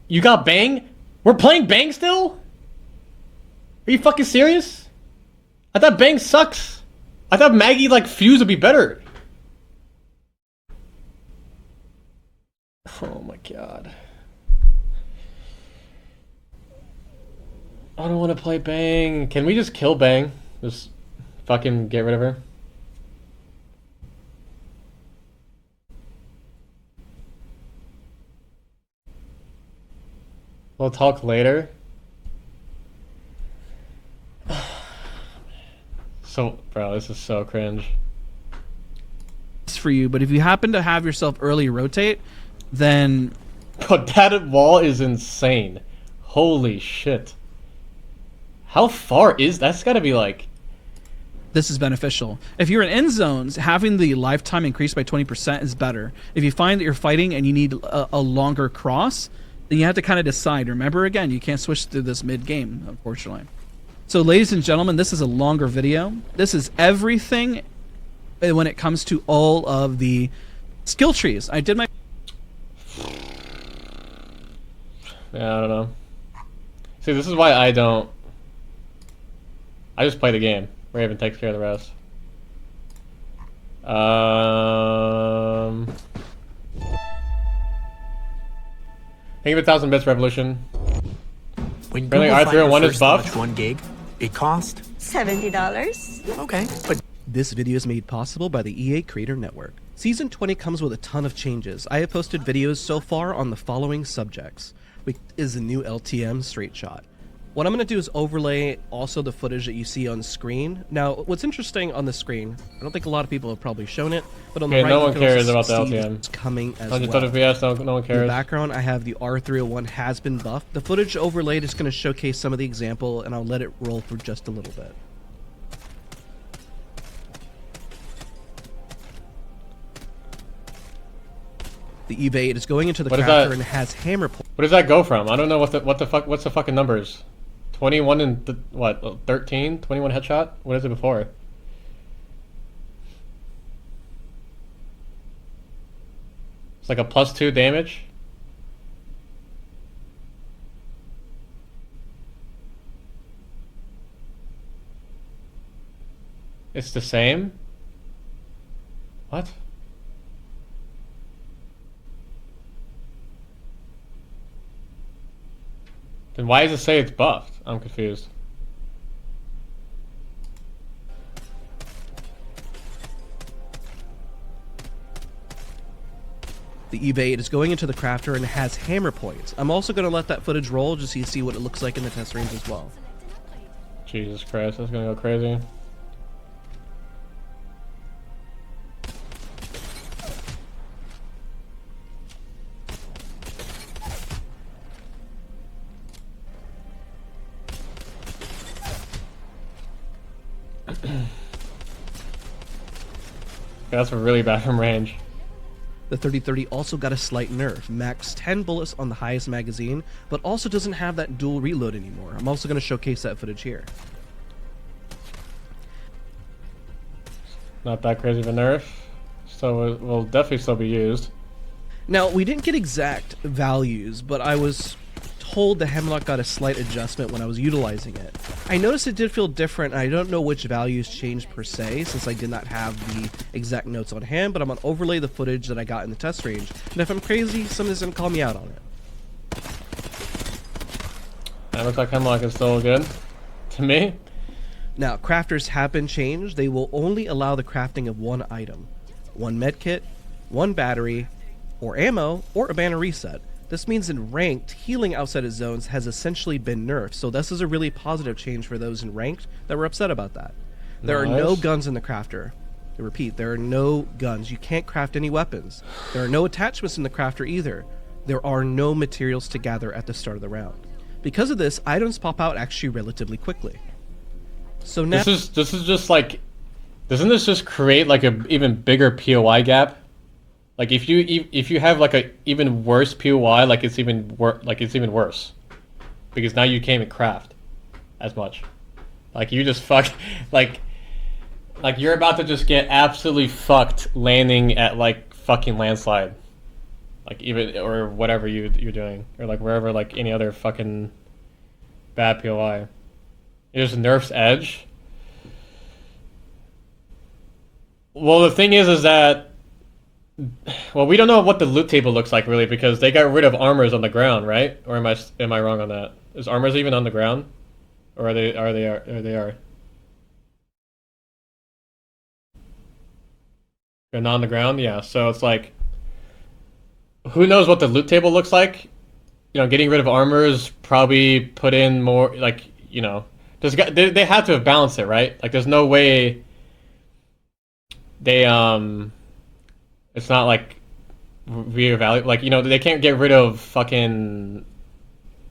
Speaker 2: You got Bang? We're playing Bang still? Are you fucking serious? I thought Bang sucks. I thought Maggie, like, Fuse would be better. Oh my god. I don't want to play Bang. Can we just kill Bang? Just fucking get rid of her? We'll talk later. So, bro, this is so cringe.
Speaker 1: It's for you, but if you happen to have yourself early rotate, then...
Speaker 2: Bro, that wall is insane. Holy shit. How far is... That's gotta be like...
Speaker 1: This is beneficial. If you're in end zones, having the lifetime increased by 20% is better. If you find that you're fighting and you need a longer cross... then you have to kind of decide. Remember, again, you can't switch through this mid-game, unfortunately. So, ladies and gentlemen, this is a longer video. This is everything when it comes to all of the skill trees. I did my...
Speaker 2: Yeah, I don't know. See, this is why I don't... I just play the game. Raven takes care of the rest. Think of 1,000 bits revolution.
Speaker 3: When
Speaker 2: Really,
Speaker 3: Google
Speaker 2: R301
Speaker 3: Finder
Speaker 2: is
Speaker 3: first
Speaker 2: buffed?
Speaker 3: launched 1 gig, it cost
Speaker 4: $70.
Speaker 3: okay, but
Speaker 5: This video is made possible by the EA Creator Network. Season 20 comes with a ton of changes. I have posted videos so far on the following subjects. Is the new LTM straight shot. What I'm going to do is overlay also the footage that you see on screen. Now, what's interesting on the screen, I don't think a lot of people have probably shown it, but on the right,
Speaker 2: no one
Speaker 5: you can
Speaker 2: cares
Speaker 5: also
Speaker 2: about the
Speaker 5: see
Speaker 2: LTM.
Speaker 5: it's coming as
Speaker 2: 120
Speaker 5: well.
Speaker 2: FPS, no one
Speaker 5: In the
Speaker 2: cares.
Speaker 5: background, I have the R301 has been buffed. The footage overlaid is going to showcase some of the example, and I'll let it roll for just a little bit. The evade is going into the crafter and has hammer point.
Speaker 2: What does that go from? I don't know what's the fucking numbers. 21 and what? 13? 21 headshot? What is it before? It's like a +2 damage. It's the same? What? Then why does it say it's buffed? I'm confused.
Speaker 5: The evade is going into the crafter and has hammer points. I'm also going to let that footage roll just so you see what it looks like in the test range as well.
Speaker 2: Jesus Christ, that's gonna go crazy. That's really bad from range.
Speaker 5: The 3030 also got a slight nerf, max 10 bullets on the highest magazine, but also doesn't have that dual reload anymore. I'm also going to showcase that footage here.
Speaker 2: Not that crazy of a nerf, so it will definitely still be used.
Speaker 5: Now, we didn't get exact values, but I was told the hemlock got a slight adjustment when I was utilizing it. I noticed it did feel different, and I don't know which values changed per se, since I did not have the exact notes on hand, but I'm going to overlay the footage that I got in the test range, and if I'm crazy, somebody's going to call me out on it.
Speaker 2: That looks like hemlock is still good to me.
Speaker 5: Now, crafters have been changed. They will only allow the crafting of one item, one medkit, one battery, or ammo, or a banner reset. This means in ranked, healing outside of zones has essentially been nerfed, so this is a really positive change for those in ranked that were upset about that. There are no guns in the crafter. I repeat, there are no guns. You can't craft any weapons. There are no attachments in the crafter either. There are no materials to gather at the start of the round. Because of this, items pop out actually relatively quickly. So now
Speaker 2: this is just like, doesn't this just create like a even bigger POI gap? Like if you have like a even worse POI, like it's even worse, because now you can't even craft as much. Like you just like you're about to just get absolutely fucked landing at like fucking landslide, like even or whatever you're doing, or like wherever, like any other fucking bad POI. It just nerfs edge. Well, the thing is that, well, we don't know what the loot table looks like really, because they got rid of armors on the ground, right? Or am I wrong on that? Is armors even on the ground, or are they? They're not on the ground, yeah. So it's like, who knows what the loot table looks like? You know, getting rid of armors probably put in more, like, you know, they have to have balanced it, right? Like, there's no way they it's not like reevaluate, like, you know, they can't get rid of fucking,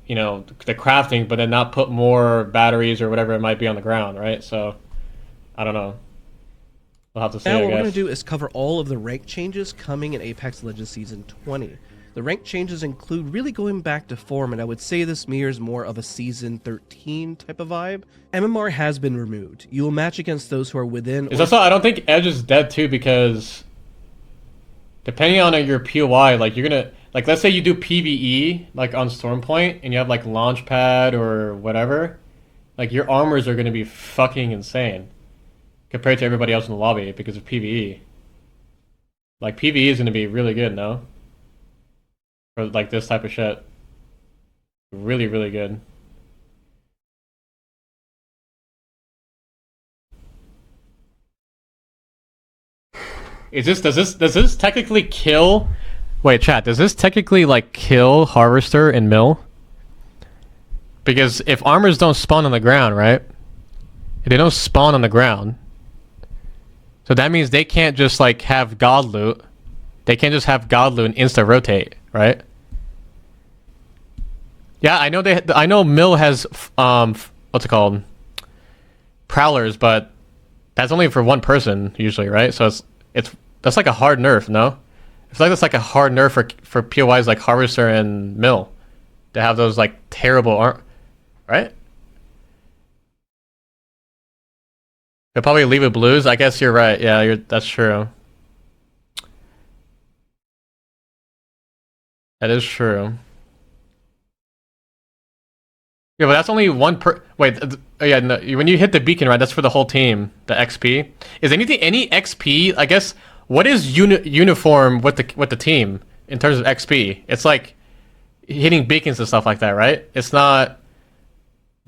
Speaker 2: you know, the crafting, but then not put more batteries or whatever it might be on the ground, right? So I don't know. We'll have to see.
Speaker 5: Now
Speaker 2: I
Speaker 5: what we're
Speaker 2: guess.
Speaker 5: going to do is cover all of the rank changes coming in Apex Legends Season 20. The rank changes include really going back to form, and I would say this mirrors more of a Season 13 type of vibe. MMR has been removed. You will match against those who are within...
Speaker 2: Is also, I don't think Edge is dead too, because depending on your POI, like you're gonna, like, let's say you do PvE like on Stormpoint and you have like Launchpad or whatever, like your armors are gonna be fucking insane compared to everybody else in the lobby because of PvE. Like PvE is gonna be really good, no? For like this type of shit. Really, really good. Does this technically kill? Wait, chat, does this technically like kill Harvester and Mill? Because if armors don't spawn on the ground, right? If they don't spawn on the ground, so that means they can't just like have god loot. They can't just have god loot and insta rotate, right? Yeah, I know I know Mill has what's it called? Prowlers, but that's only for one person usually, right? So that's like a hard nerf, no? I feel like that's like a hard nerf for POIs like Harvester and Mill to have those like terrible right? They'll probably leave it blues. I guess you're right. Yeah, that's true. That is true. Yeah, but that's only one per. Wait, yeah. No, when you hit the beacon, right? That's for the whole team. The XP is any XP. I guess what is uniform with the team in terms of XP? It's like hitting beacons and stuff like that, right? It's not.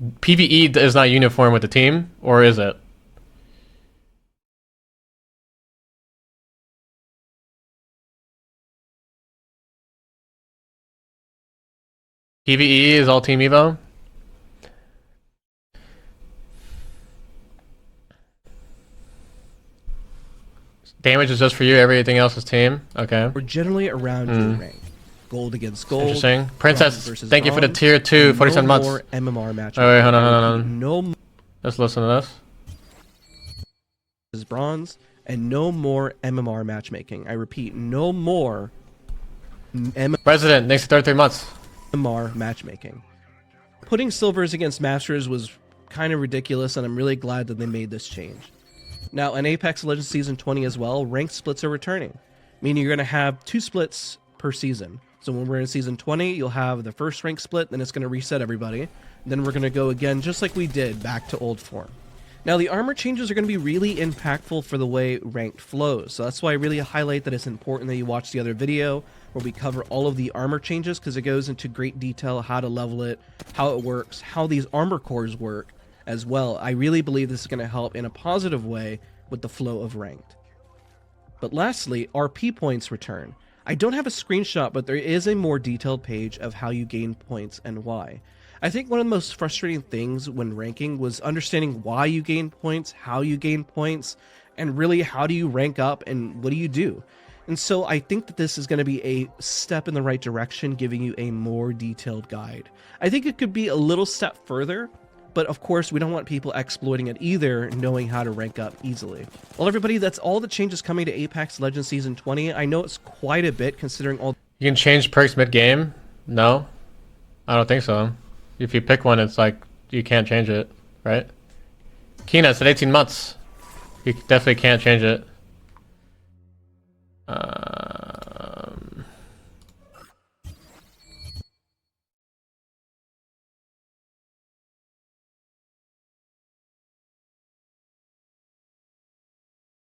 Speaker 2: PvE is not uniform with the team, or is it? PvE is all team Evo. Damage is just for you. Everything else is team. Okay.
Speaker 5: We're generally around your rank. Gold against gold.
Speaker 2: Interesting. Princess, thank you for the tier 2, 47 months.
Speaker 5: No more MMR matchmaking.
Speaker 2: Oh, wait, hold on.
Speaker 5: No.
Speaker 2: Let's listen to this.
Speaker 5: Is bronze, and no more MMR matchmaking. I repeat, no more
Speaker 2: President, next 33 months.
Speaker 5: MMR matchmaking. Putting silvers against masters was kind of ridiculous, and I'm really glad that they made this change. Now, in Apex Legends Season 20 as well, ranked splits are returning, meaning you're going to have 2 splits per season. So when we're in Season 20, you'll have the first rank split, then it's going to reset everybody. Then we're going to go again, just like we did, back to old form. Now, the armor changes are going to be really impactful for the way ranked flows. So that's why I really highlight that it's important that you watch the other video where we cover all of the armor changes, because it goes into great detail how to level it, how it works, how these armor cores work as well. I really believe this is going to help in a positive way with the flow of ranked. But lastly, RP points return. I don't have a screenshot, but there is a more detailed page of how you gain points and why. I think one of the most frustrating things when ranking was understanding why you gain points, how you gain points, and really how do you rank up and what do you do. And so I think that this is going to be a step in the right direction, giving you a more detailed guide. I think it could be a little step further, but of course we don't want people exploiting it either, knowing how to rank up easily. Well, everybody, that's all the changes coming to Apex Legends Season 20. I know it's quite a bit considering all...
Speaker 2: You can change perks mid-game? No? I don't think so. If you pick one, it's like, you can't change it, right? Kina, it's at 18 months. You definitely can't change it.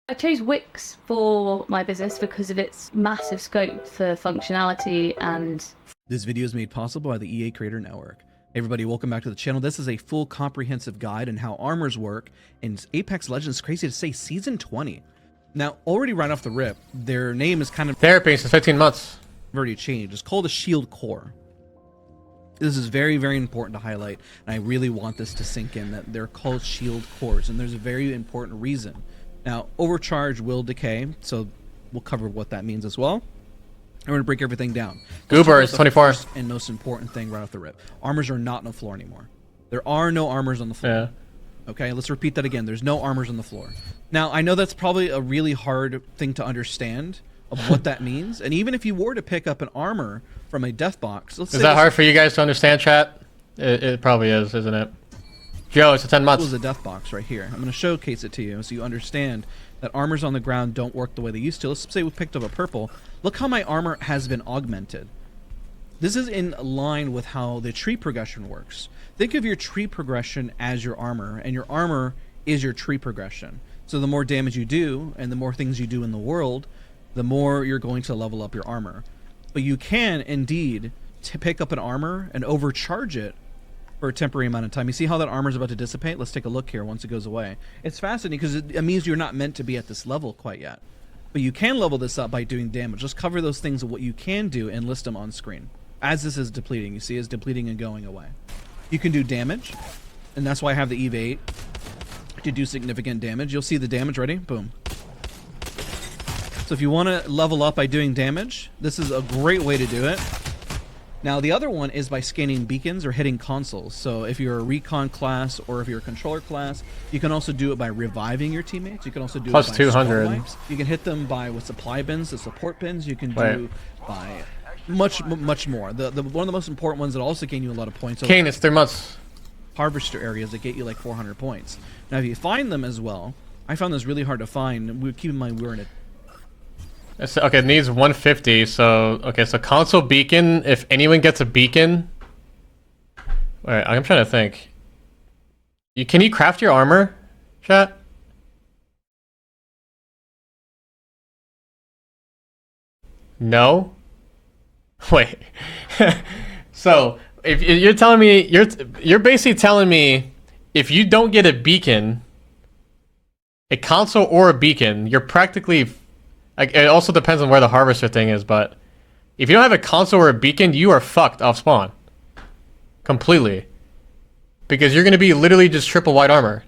Speaker 6: I chose Wix for my business because of its massive scope for functionality and...
Speaker 1: This video is made possible by the EA Creator Network. Hey everybody, welcome back to the channel. This is a full comprehensive guide on how armors work in Apex Legends, crazy to say, Season 20. Now, already right off the rip, their name is kind of...
Speaker 2: Therapy since 15 months.
Speaker 1: Already changed. It's called a shield core. This is very, very important to highlight, and I really want this to sink in, that they're called shield cores, and there's a very important reason. Now, overcharge will decay, so we'll cover what that means as well. I'm going to break everything down.
Speaker 2: Goober is 24.
Speaker 1: And most important thing right off the rip. Armors are not on the floor anymore. There are no armors on the floor.
Speaker 2: Yeah.
Speaker 1: Okay, let's repeat that again. There's no armors on the floor. Now, I know that's probably a really hard thing to understand of what that means. And even if you were to pick up an armor from a death box...
Speaker 2: Is that hard for you guys to understand, chat? It probably is, isn't it? Joe, it's a 10 months.
Speaker 1: This is a death box right here. I'm going to showcase it to you so you understand that armors on the ground don't work the way they used to. Let's say we picked up a purple. Look how my armor has been augmented. This is in line with how the tree progression works. Think of your tree progression as your armor, and your armor is your tree progression. So the more damage you do, and the more things you do in the world, the more you're going to level up your armor. But you can, indeed, pick up an armor and overcharge it for a temporary amount of time. You see how that armor is about to dissipate? Let's take a look here once it goes away. It's fascinating because it means you're not meant to be at this level quite yet. But you can level this up by doing damage. Let's cover those things of what you can do and list them on screen. As this is depleting, you see it's depleting and going away. You can do damage, and that's why I have the Eve 8 to do significant damage. You'll see the damage. Ready? Boom. So if you want to level up by doing damage, this is a great way to do it. Now the other one is by scanning beacons or hitting consoles. So if you're a recon class or if you're a controller class, you can also do it by reviving your teammates. You can also do
Speaker 2: plus
Speaker 1: it by
Speaker 2: 200.
Speaker 1: spawn wipes. You can hit them by with supply bins, the support bins. You can do by much more. The one of the most important ones that also gain you a lot of points.
Speaker 2: Kane, it's 3 months.
Speaker 1: Harvester areas that get you like 400 points. Now if you find them as well, I found this really hard to find. Keep in mind we're in a
Speaker 2: Okay, it needs 150, so... Okay, so console beacon, if anyone gets a beacon... Alright, I'm trying to think. Can you craft your armor, chat? No? Wait. So, if you're telling me... You're basically telling me if you don't get a beacon, a console or a beacon, you're practically... Like, it also depends on where the harvester thing is, but if you don't have a console or a beacon, you are fucked off spawn. Completely. Because you're going to be literally just triple white armor.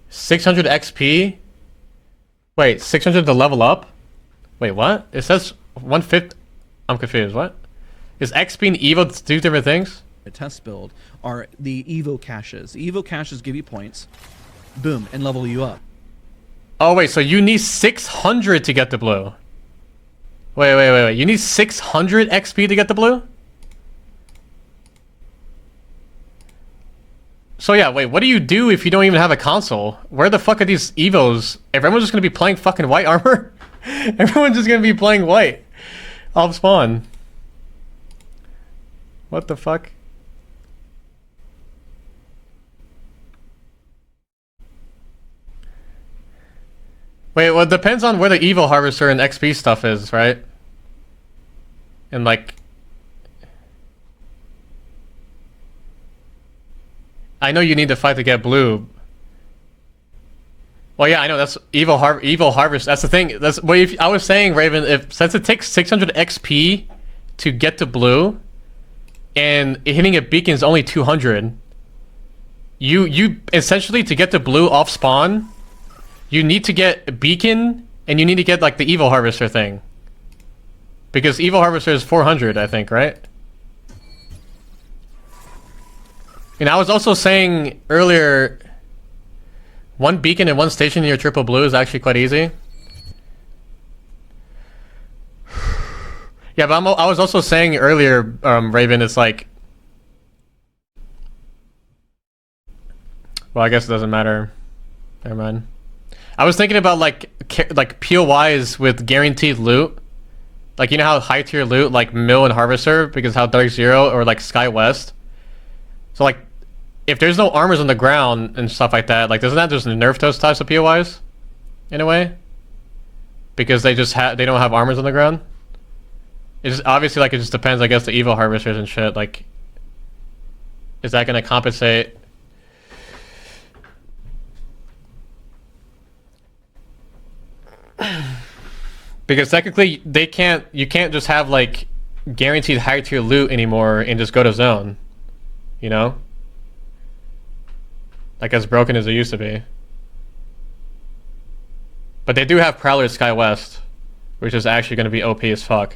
Speaker 2: 600 XP? Wait, 600 to level up? Wait, what? It says 150. I'm confused. What? Is XP and Evo do different things?
Speaker 1: A test build are the Evo caches. The Evo caches give you points. Boom, and level you up.
Speaker 2: Oh, wait, so you need 600 to get the blue. Wait. You need 600 XP to get the blue? So yeah, wait, what do you do if you don't even have a console? Where the fuck are these Evos? Everyone's just gonna be playing fucking white armor? Everyone's just gonna be playing white. Off spawn. What the fuck? Wait, well, it depends on where the Evo Harvester and XP stuff is, right? And like... I know you need to fight to get blue. Well, yeah, I know, that's Evo Harvest. That's the thing. That's what I was saying, Raven, since it takes 600 XP to get to blue, and hitting a beacon is only 200, you essentially, to get to blue off spawn, you need to get a beacon, and you need to get, like, the Evo Harvester thing. Because Evo Harvester is 400, I think, right? And I was also saying earlier, one beacon and one station in your triple blue is actually quite easy. Yeah, but I was also saying earlier, Raven, it's like... Well, I guess it doesn't matter. Never mind. I was thinking about like POIs with guaranteed loot. Like, you know how high tier loot, like Mill and Harvester, because how Dark Zero or like Sky West. So like, if there's no armors on the ground and stuff like that, like doesn't that just nerf those types of POIs? In a way? Because they don't have armors on the ground? It's just, obviously, like, it just depends, I guess, the Evo Harvesters and shit, like... Is that gonna compensate? Because technically, you can't just have, like, guaranteed high tier loot anymore and just go to zone. You know? Like, as broken as it used to be. But they do have Prowler Sky West, which is actually gonna be OP as fuck.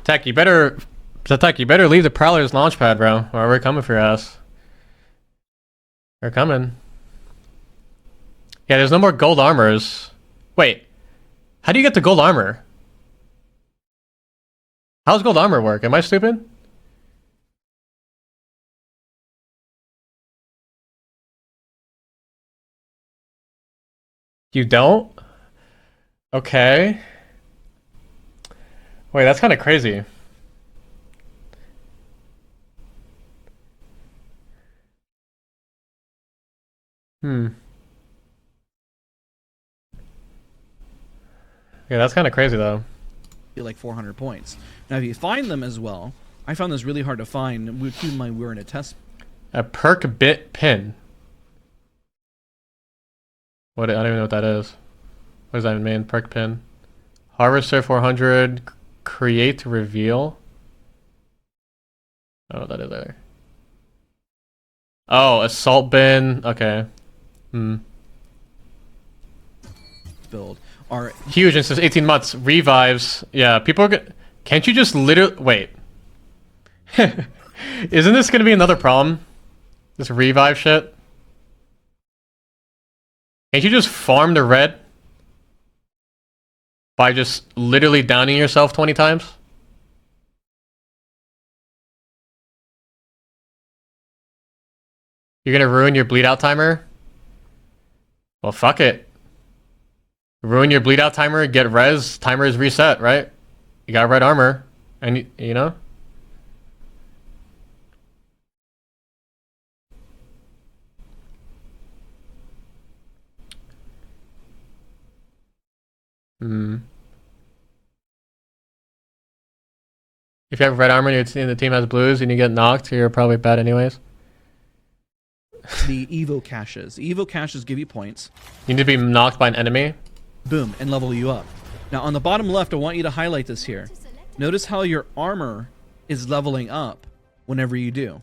Speaker 2: Tech, you better leave the Prowler's launchpad, bro, or we're coming for your ass. We're coming. Yeah, there's no more gold armors. Wait, how do you get the gold armor? How's gold armor work? Am I stupid? You don't? Okay. Wait, that's kind of crazy. Yeah, that's kind of crazy, though.
Speaker 1: Like 400 points. Now, if you find them as well, I found this really hard to find. Keep in mind, we were in a test.
Speaker 2: A perk bit pin. What? I don't even know what that is. What does that even mean? Perk pin. Harvester 400. Create reveal. I don't know what that is either. Oh, assault bin. Okay.
Speaker 1: Build. All right.
Speaker 2: Huge in 18 months. Revives. Yeah, people are can't you just literally... Wait. Isn't this going to be another problem? This revive shit? Can't you just farm the red? By just literally downing yourself 20 times? You're gonna ruin your bleed out timer? Well, fuck it. Ruin your bleed out timer, get res, timer is reset, right? You got red armor, and you know? If you have red armor and the team has blues and you get knocked, you're probably bad anyways.
Speaker 1: The Evo caches. The Evo caches give you points.
Speaker 2: You need to be knocked by an enemy.
Speaker 1: Boom, and level you up. Now on the bottom left, I want you to highlight this here. Notice how your armor is leveling up whenever you do,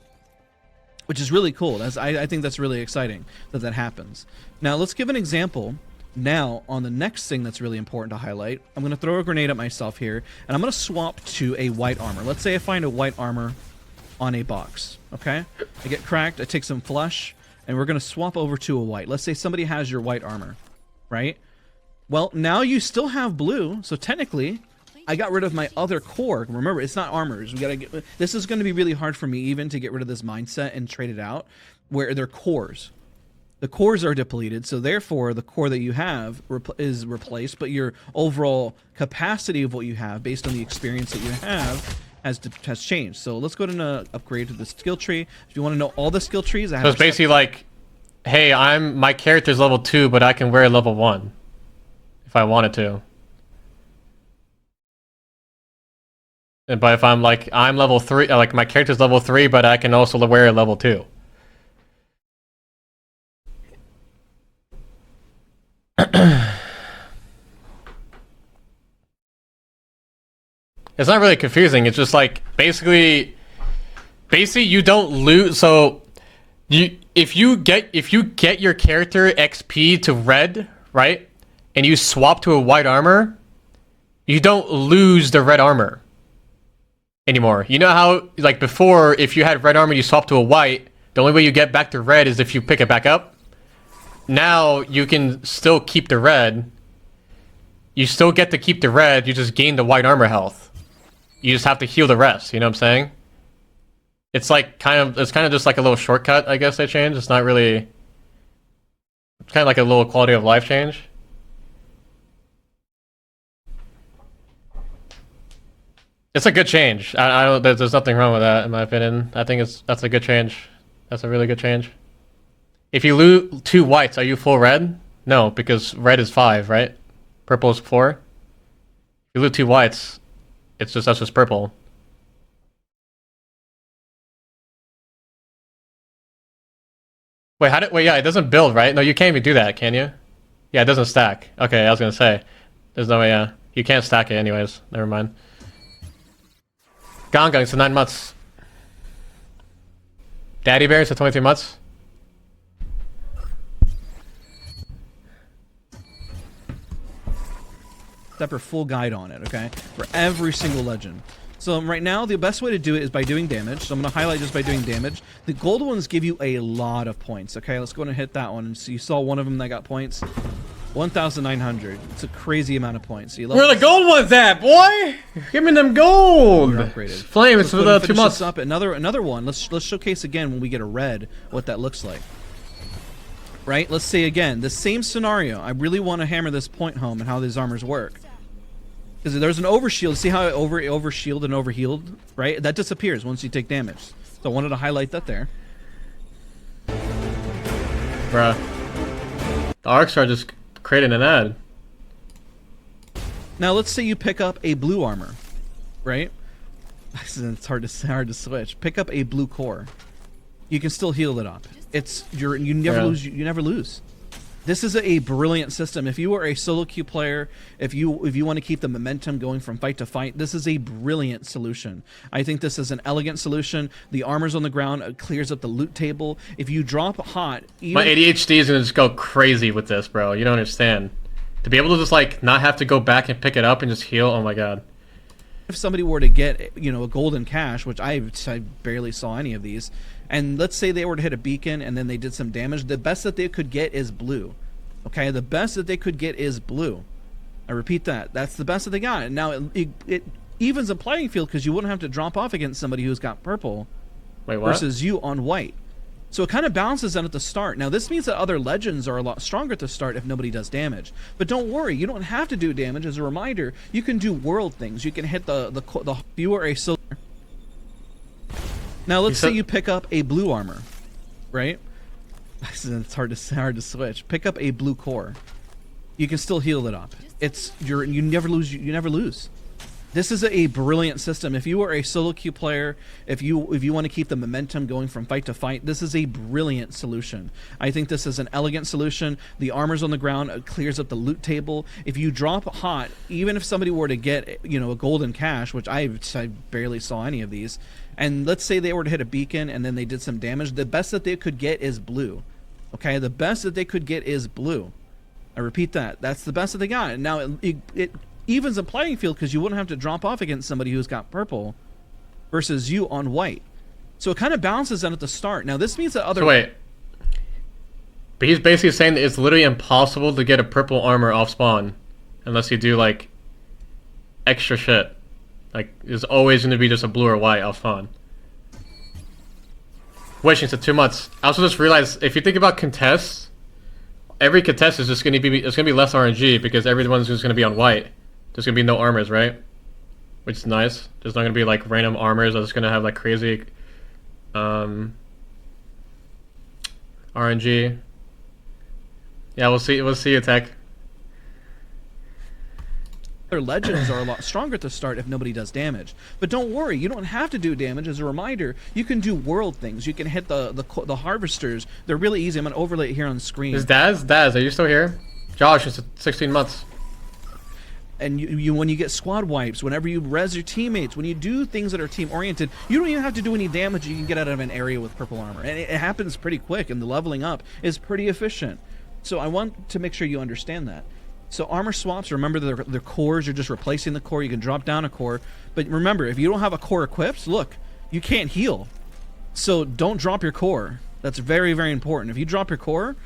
Speaker 1: which is really cool. I think that's really exciting that happens. Now let's give an example. Now on the next thing that's really important to highlight, I'm going to throw a grenade at myself here, and I'm going to swap to a white armor. Let's say I find a white armor on a box. Okay, I get cracked, I take some flesh, and we're going to swap over to a white. Let's say somebody has your white armor, right? Well, now you still have blue, so technically I got rid of my other core. Remember, it's not armors. We gotta get, this is going to be really hard for me even to get rid of this mindset and trade it out, where they're cores. The cores are depleted, so therefore the core that you have is replaced, but your overall capacity of what you have, based on the experience that you have, has changed. So let's go ahead and upgrade to the skill tree. If you want to know all the skill trees, I have.
Speaker 2: So it's basically like, hey, my character's level 2, but I can wear level 1 if I wanted to. But if I'm like, I'm level 3, like my character's level 3, but I can also wear a level 2. It's not really confusing. It's just like basically you don't lose. So if you get your character XP to red, right, and you swap to a white armor, you don't lose the red armor anymore. You know how like before, if you had red armor, you swap to a white. The only way you get back to red is if you pick it back up. Now you can still keep the red. You still get to keep the red. You just gain the white armor health. You just have to heal the rest. You know what I'm saying? It's like kind of just like a little shortcut, I guess they changed. It's not really. It's kind of like a little quality of life change. It's a good change. I don't. There's nothing wrong with that, in my opinion. I think that's a good change. That's a really good change. If you loot 2 whites, are you full red? No, because red is 5, right? Purple is 4. If you loot 2 whites, that's just purple. Wait, yeah, it doesn't build, right? No, you can't even do that, can you? Yeah, it doesn't stack. Okay, I was gonna say. There's no way, yeah. You can't stack it anyways. Never mind. Gongang, so 9 months. Daddy Bear, so 23 months.
Speaker 1: Step or full guide on it, okay? For every single legend. So right now, the best way to do it is by doing damage. So I'm going to highlight just by doing damage. The gold ones give you a lot of points, okay? Let's go ahead and hit that one. And so you saw one of them that got points. 1,900. It's a crazy amount of points. So
Speaker 2: where the gold ones at, boy? Give me them gold.
Speaker 1: Upgraded.
Speaker 2: Flame, it's for the 2 months.
Speaker 1: Up. Another one. Let's showcase again when we get a red what that looks like. Right? Let's say again, the same scenario. I really want to hammer this point home and how these armors work. Because there's an overshield. See how it overshield and overhealed? Right? That disappears once you take damage. So I wanted to highlight that there.
Speaker 2: Bruh. The Arcstar just created an ad.
Speaker 1: Now let's say you pick up a blue armor. Right? It's hard to switch. Pick up a blue core. You can still heal it up. You never lose. You never lose. This is a brilliant system. If you are a solo queue player, if you want to keep the momentum going from fight to fight, this is a brilliant solution. I think this is an elegant solution. The armor's on the ground, it clears up the loot table. If you drop hot,
Speaker 2: my ADHD is gonna just go crazy with this, bro. You don't understand. To be able to just like not have to go back and pick it up and just heal. Oh my god.
Speaker 1: If somebody were to get, you know, a golden cache, which I barely saw any of these, and let's say they were to hit a beacon and then they did some damage, the best that they could get is blue. Okay, the best that they could get is blue. I repeat that. That's the best that they got. And now it evens the playing field because you wouldn't have to drop off against somebody who's got purple.
Speaker 2: Wait, what?
Speaker 1: Versus you on white. So it kind of balances out at the start. Now this means that other legends are a lot stronger at the start if nobody does damage. But don't worry, you don't have to do damage. As a reminder, you can do world things. You can hit the you are a silver. Now let's say you pick up a blue armor, right? It's hard to switch. Pick up a blue core. You can still heal it up. You never lose. You never lose. This is a brilliant system. If you are a solo queue player, if you want to keep the momentum going from fight to fight, this is a brilliant solution. I think this is an elegant solution. The armor's on the ground, it clears up the loot table. If you drop hot, even if somebody were to get, you know, a golden cache, which I barely saw any of these, and let's say they were to hit a beacon and then they did some damage, the best that they could get is blue. Okay, the best that they could get is blue. I repeat that. That's the best that they got. And now it evens the playing field because you wouldn't have to drop off against somebody who's got purple versus you on white. So it kind of balances out at the start. Now this means that other...
Speaker 2: So wait. But he's basically saying that it's literally impossible to get a purple armor off spawn unless you do like extra shit. Like there's always going to be just a blue or white off spawn. Wishing to 2 months. I also just realized if you think about contests, every contest is just going to be less RNG because everyone's just going to be on white. There's going to be no armors, right? Which is nice. There's not going to be like random armors that's going to have like crazy RNG. Yeah, we'll see you, Tech.
Speaker 1: Other legends are a lot stronger at the start if nobody does damage. But don't worry, you don't have to do damage. As a reminder, you can do world things. You can hit the harvesters. They're really easy. I'm going to overlay it here on the screen.
Speaker 2: Is Daz, are you still here? Josh, it's 16 months.
Speaker 1: And you when you get squad wipes, whenever you res your teammates, when you do things that are team oriented, you don't even have to do any damage. You can get out of an area with purple armor, and it happens pretty quick. And the leveling up is pretty efficient. So I want to make sure you understand that. So armor swaps, remember they're cores. You're just replacing the core. You can drop down a core, but remember if you don't have a core equipped, look, you can't heal. So don't drop your core. That's very, very important. If you drop your core,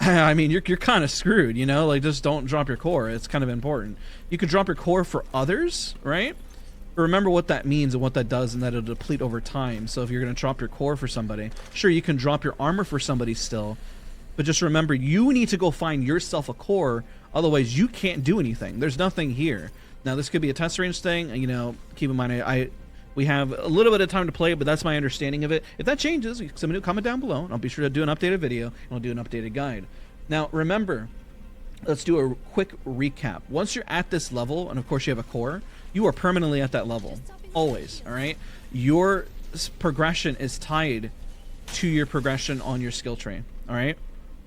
Speaker 1: I mean, you're kind of screwed, you know? Like, just don't drop your core. It's kind of important. You could drop your core for others, right? But remember what that means and what that does, and that it'll deplete over time. So if you're going to drop your core for somebody, sure, you can drop your armor for somebody still. But just remember, you need to go find yourself a core. Otherwise, you can't do anything. There's nothing here. Now, this could be a test range thing. You know, keep in mind, we have a little bit of time to play, but that's my understanding of it. If that changes, somebody comment down below, and I'll be sure to do an updated video, and I'll do an updated guide. Now, remember, let's do a quick recap. Once you're at this level, and of course you have a core, you are permanently at that level. Always, all right? Your progression is tied to your progression on your skill tree, all right?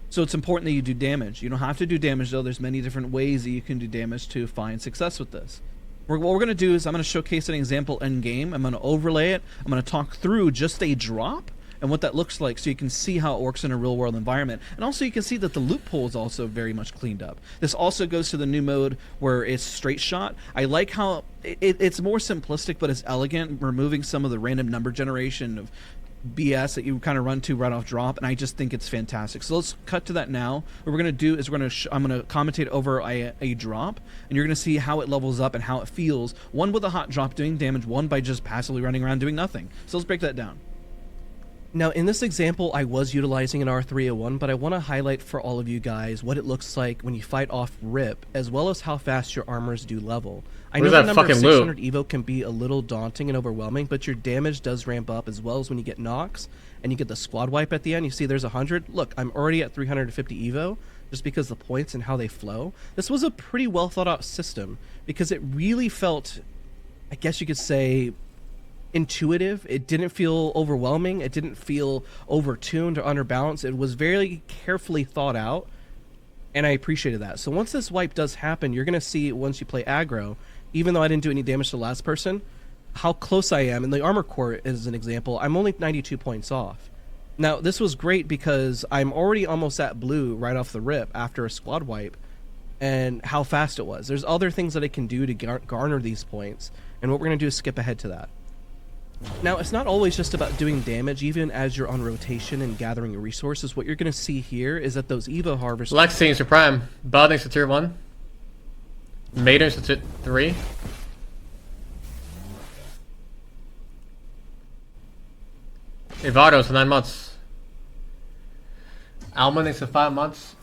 Speaker 1: So it's important that you do damage. You don't have to do damage, though. There's many different ways that you can do damage to find success with this. What we're going to do is I'm going to showcase an example in game. I'm going to overlay it. I'm going to talk through just a drop and what that looks like so you can see how it works in a real world environment. And also you can see that the loot pool is also very much cleaned up. This also goes to the new mode where it's straight shot. I like how it's more simplistic, but it's elegant, removing some of the random number generation of BS that you kind of run to right off drop, and I just think it's fantastic. So let's cut to that now. What we're going to do is I'm going to commentate over a drop, and you're going to see how it levels up and how it feels. One with a hot drop doing damage, one by just passively running around doing nothing. So let's break that down.
Speaker 5: Now, in this example, I was utilizing an R301, but I want to highlight for all of you guys what it looks like when you fight off rip, as well as how fast your armors do level. I know the number of 600 Evo can be a little daunting and overwhelming, but your damage does ramp up, as well as when you get knocks, and you get the squad wipe at the end. You see there's 100. Look, I'm already at 350 Evo, just because the points and how they flow. This was a pretty well thought out system, because it really felt, I guess you could say, intuitive. It didn't feel overwhelming. It didn't feel overtuned or underbalanced. It was very carefully thought out And I appreciated that. So once this wipe does happen, you're going to see once you play aggro, even though I didn't do any damage to the last person, how close I am. And the armor core is an example. I'm only 92 points off. Now, this was great because I'm already almost at blue right off the rip after a squad wipe, and how fast it was. There's other things that I can do to garner these points, and what we're going to do is skip ahead to that. Now, it's not always just about doing damage, even as you're on rotation and gathering resources. What you're going to see here is that those Evo harvesters...
Speaker 2: Lexi to Prime. Baldings to tier 1. Maidens to tier 3. Evados to 9 months. Almanix to 5 months.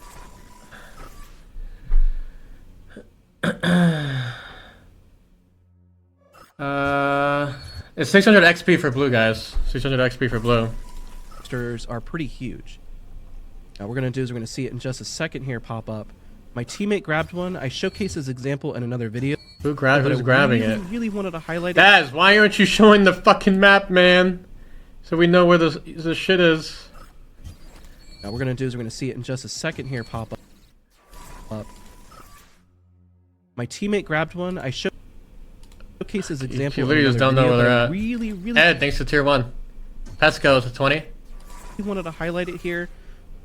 Speaker 2: It's 600 XP for blue, guys. 600 XP for blue.
Speaker 5: Are pretty huge. Now, what we're going to do is we're going to see it in just a second here pop up. My teammate grabbed one. I showcased this example in another video.
Speaker 2: Who's grabbing it?
Speaker 5: I really wanted to highlight it.
Speaker 2: Daz, why aren't you showing the fucking map, man? So we know where this shit is.
Speaker 5: Now, what we're going to do is we're going to see it in just a second here pop up. My teammate grabbed one. I showcased this example.
Speaker 2: You literally just don't know where they're at.
Speaker 5: Really
Speaker 2: Ed, thanks to tier 1. Pesco to 20.
Speaker 5: We wanted to highlight it here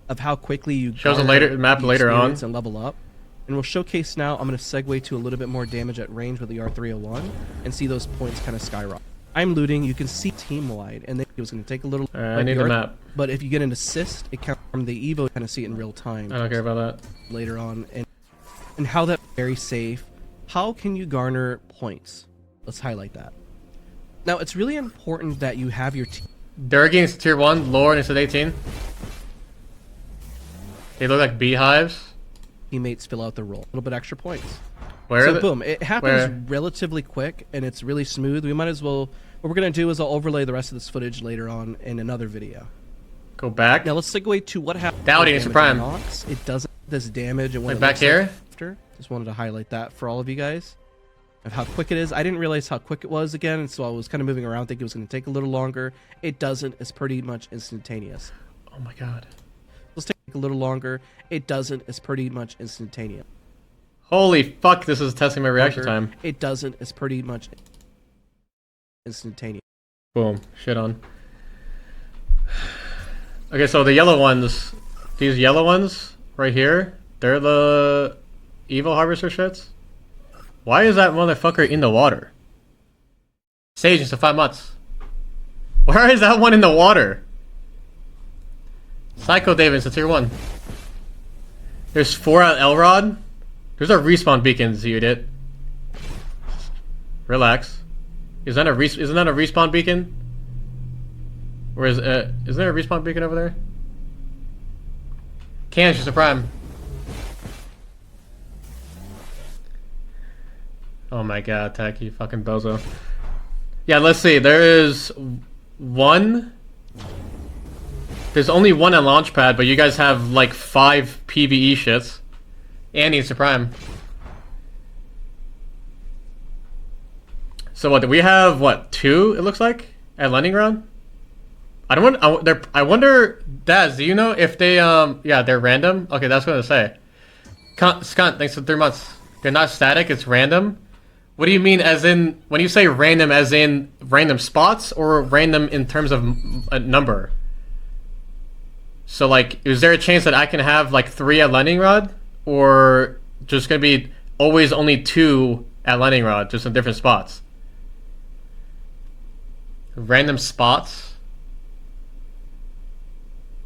Speaker 5: of how quickly you
Speaker 2: shows a map later on
Speaker 5: and level up. And we'll showcase now. I'm going to segue to a little bit more damage at range with the R301 and see those points kind of skyrocket. I'm looting. You can see team wide, and then it was going to take a little.
Speaker 2: I need the map.
Speaker 5: But if you get an assist, it counts from the Evo. Kind of see it in real time.
Speaker 2: I don't care about that.
Speaker 5: Later on, and how that's very safe. How can you garner points? Let's highlight that. Now, it's really important that you have your team.
Speaker 2: Durgan is tier 1, Lord is at 18. They look like beehives.
Speaker 5: Teammates fill out the role. A little bit extra points.
Speaker 2: So
Speaker 5: boom, it happens relatively quick and it's really smooth. We might as well. What we're gonna do is I'll overlay the rest of this footage later on in another video.
Speaker 2: Go back.
Speaker 5: Now let's segue to what happens.
Speaker 2: Doubting is prime.
Speaker 5: It doesn't this damage and what
Speaker 2: like back here.
Speaker 5: Like after. Just wanted to highlight that for all of you guys. Of how quick it is. I didn't realize how quick it was again, so I was kind of moving around, thinking it was going to take a little longer. It doesn't. It's pretty much instantaneous.
Speaker 2: Oh my god.
Speaker 5: Let's take a little longer. It doesn't. It's pretty much instantaneous.
Speaker 2: Holy fuck, this is testing my reaction time.
Speaker 5: It doesn't. It's pretty much instantaneous.
Speaker 2: Boom. Shit on. Okay, so the yellow ones, these yellow ones right here, they're the evil harvester shits. Why is that motherfucker in the water? Sage into 5 months. Where is that one in the water? Psycho Davis to tier 1. There's 4 at Elrod. There's our respawn beacons, you idiot. Relax. Isn't that a respawn beacon? Or is there a respawn beacon over there? Can's just a prime. Oh my god, Tacky, fucking bozo. Yeah, let's see. There is one. There's only one on Launchpad, but you guys have like 5 PvE shits. And he's a prime. So what, do we have, what, 2, it looks like? At landing ground? I wonder, Daz, do you know if they, yeah, they're random? Okay, that's what I was gonna say. Skunt, thanks for 3 months. They're not static, it's random. What do you mean, as in, when you say random, as in random spots, or random in terms of a number? So, like, is there a chance that I can have, like, 3 at Lightning Rod? Or just gonna be always only 2 at Lightning Rod, just in different spots? Random spots?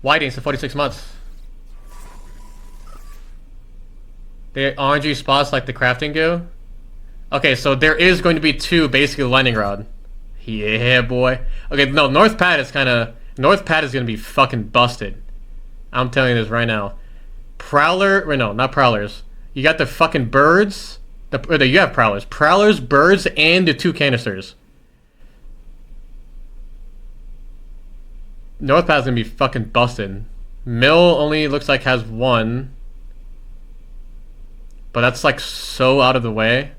Speaker 2: Whiting's for 46 months. The RNG spots like the crafting goo? Okay, so there is going to be 2 basically lightning rod. Yeah, boy. Okay, no, North Pad is gonna be fucking busted. I'm telling you this right now. Prowler, or no, not prowlers. You got the fucking birds. You have prowlers. Prowlers, birds, and the 2 canisters. North Pad's gonna be fucking busted. Mill only looks like has 1. But that's like so out of the way.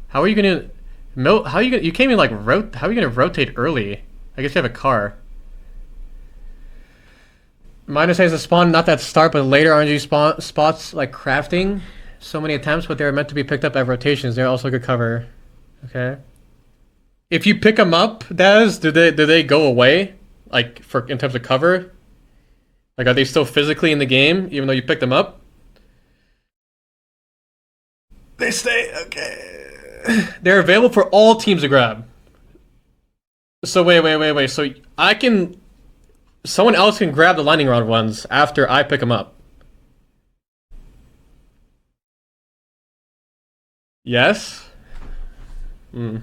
Speaker 2: How are you gonna you can't even like how are you gonna rotate early? I guess you have a car. My understanding is the spawn not that start, but later RNG spots like crafting. So many attempts, but they're meant to be picked up at rotations. They're also good cover. Okay. If you pick them up, Daz, do they go away? Like in terms of cover? Like, are they still physically in the game even though you picked them up? They stay. Okay. They're available for all teams to grab. So wait. So someone else can grab the lightning rod ones after I pick them up. Yes? Hmm.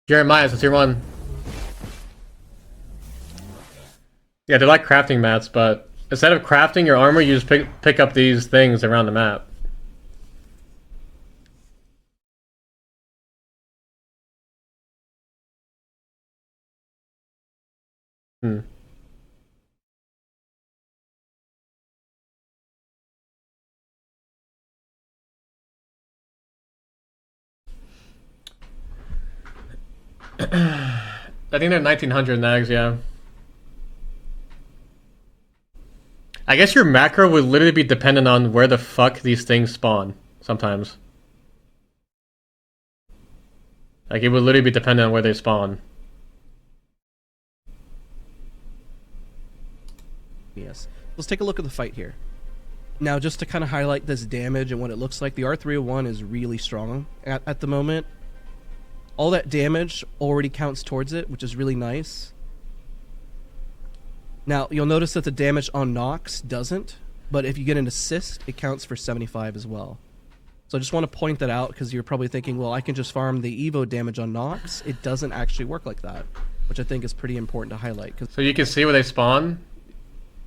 Speaker 2: Jeremiah, it's tier 1. Yeah, they're like crafting mats, but instead of crafting your armor, you just pick up these things around the map. Hmm. I think they're 1900 nags, yeah. I guess your macro would literally be dependent on where the fuck these things spawn, sometimes. Like, it would literally be dependent on where they spawn.
Speaker 5: Yes. Let's take a look at the fight here. Now, just to kind of highlight this damage and what it looks like, the R301 is really strong at the moment. All that damage already counts towards it, which is really nice. Now, you'll notice that the damage on Nox doesn't, but if you get an assist, it counts for 75 as well. So I just want to point that out because you're probably thinking, well, I can just farm the Evo damage on Nox. It doesn't actually work like that, which I think is pretty important to highlight.
Speaker 2: So you can see where they spawn?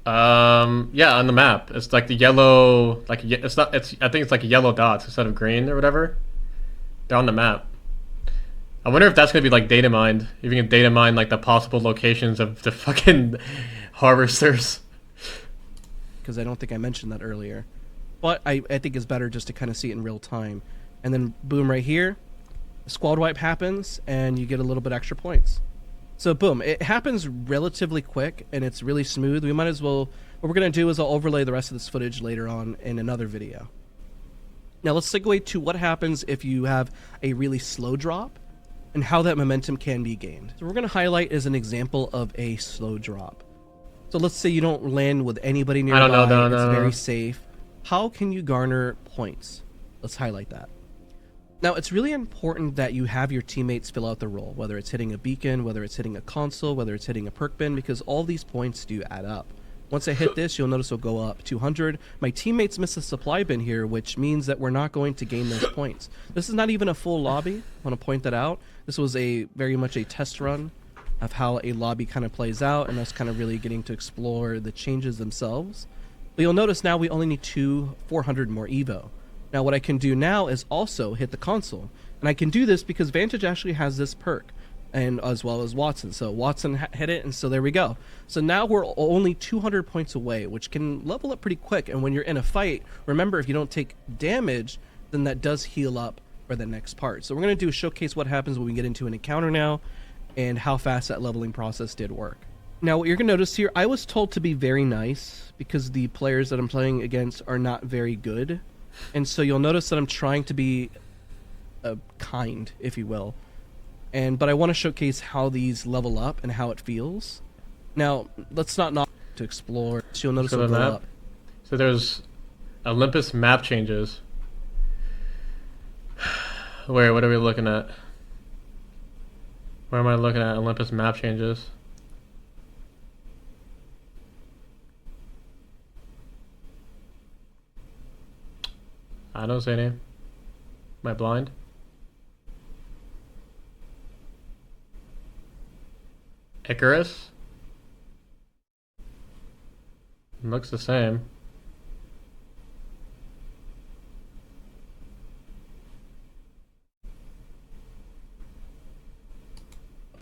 Speaker 2: Yeah, on the map. It's like the yellow, like it's not. It's I think it's like yellow dots instead of green or whatever. They're on the map. I wonder if that's gonna be like data mined. If you can data mine like the possible locations of the fucking harvesters.
Speaker 5: Because I don't think I mentioned that earlier, but I think it's better just to kind of see it in real time. And then boom, right here, the squad wipe happens, and you get a little bit extra points. So boom, it happens relatively quick and it's really smooth. We might as well, what we're going to do is I'll overlay the rest of this footage later on in another video. Now let's segue to what happens if you have a really slow drop and how that momentum can be gained. So we're going to highlight as an example of a slow drop. So let's say you don't land with anybody nearby,
Speaker 2: I don't know,
Speaker 5: it's very safe. How can you garner points? Let's highlight that. Now, it's really important that you have your teammates fill out the role, whether it's hitting a beacon, whether it's hitting a console, whether it's hitting a perk bin, because all these points do add up. Once I hit this, you'll notice it'll go up 200. My teammates miss a supply bin here, which means that we're not going to gain those points. This is not even a full lobby. I want to point that out. This was very much a test run of how a lobby kind of plays out, and us kind of really getting to explore the changes themselves. But you'll notice now we only need 400 more Evo. Now what I can do now is also hit the console, and I can do this because Vantage actually has this perk, and as well as Watson. So Watson hit it, and so there we go. So now we're only 200 points away, which can level up pretty quick. And when you're in a fight, remember, if you don't take damage, then that does heal up for the next part. So we're going to do a showcase what happens when we get into an encounter now, and how fast that leveling process did work. Now what you're going to notice here, I was told to be very nice because the players that I'm playing against are not very good. And so you'll notice that I'm trying to be kind, if you will. But I want to showcase how these level up and how it feels. Now, let's not to explore. So you'll notice it'll go up.
Speaker 2: So there's Olympus map changes. Where, what are we looking at? Where am I looking at? Olympus map changes. I don't see any. Am I blind? Icarus? Looks the same.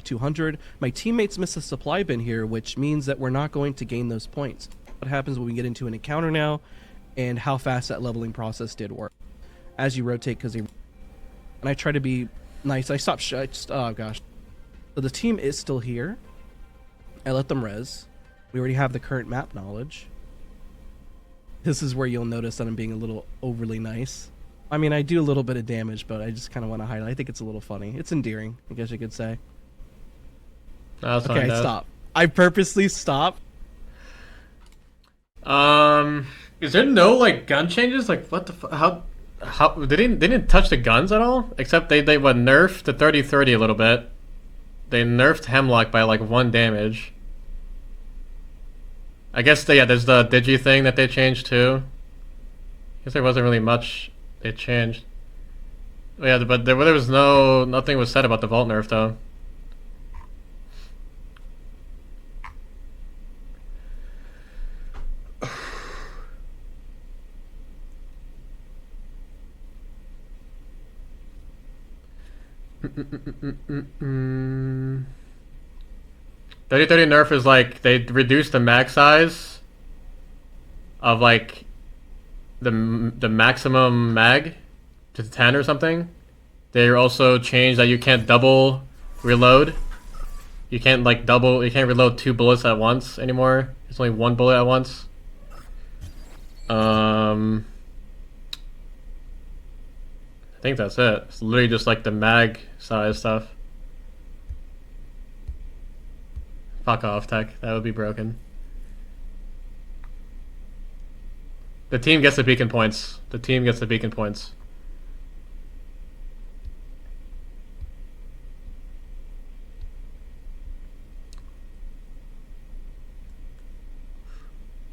Speaker 5: 200. My teammates miss a supply bin here, which means that we're not going to gain those points. What happens when we get into an encounter now, and how fast that leveling process did work. As you rotate, and I try to be nice. I stopped. Oh gosh. So the team is still here. I let them res. We already have the current map knowledge. This is where you'll notice that I'm being a little overly nice. I mean, I do a little bit of damage, but I just kind of want to highlight. I think it's a little funny. It's endearing, I guess you could say.
Speaker 2: That's
Speaker 5: okay,
Speaker 2: fine,
Speaker 5: stop. I purposely stopped.
Speaker 2: Is there no like gun changes? Like what the how they didn't touch the guns at all? Except they what nerfed the 30-30 a little bit. They nerfed Hemlock by like 1 damage. I guess there's the digi thing that they changed too. I guess there wasn't really much they changed. Yeah, but there was nothing was said about the vault nerf though. Mm-mm-mm-mm-mm. 30-30 nerf is like they reduced the mag size of like the maximum mag to 10 or something. They also changed that you can't double reload. You can't reload 2 bullets at once anymore. It's only 1 bullet at once. I think that's it. It's literally just like the mag size stuff. Fuck off, Tech. That would be broken. The team gets the beacon points. The team gets the beacon points.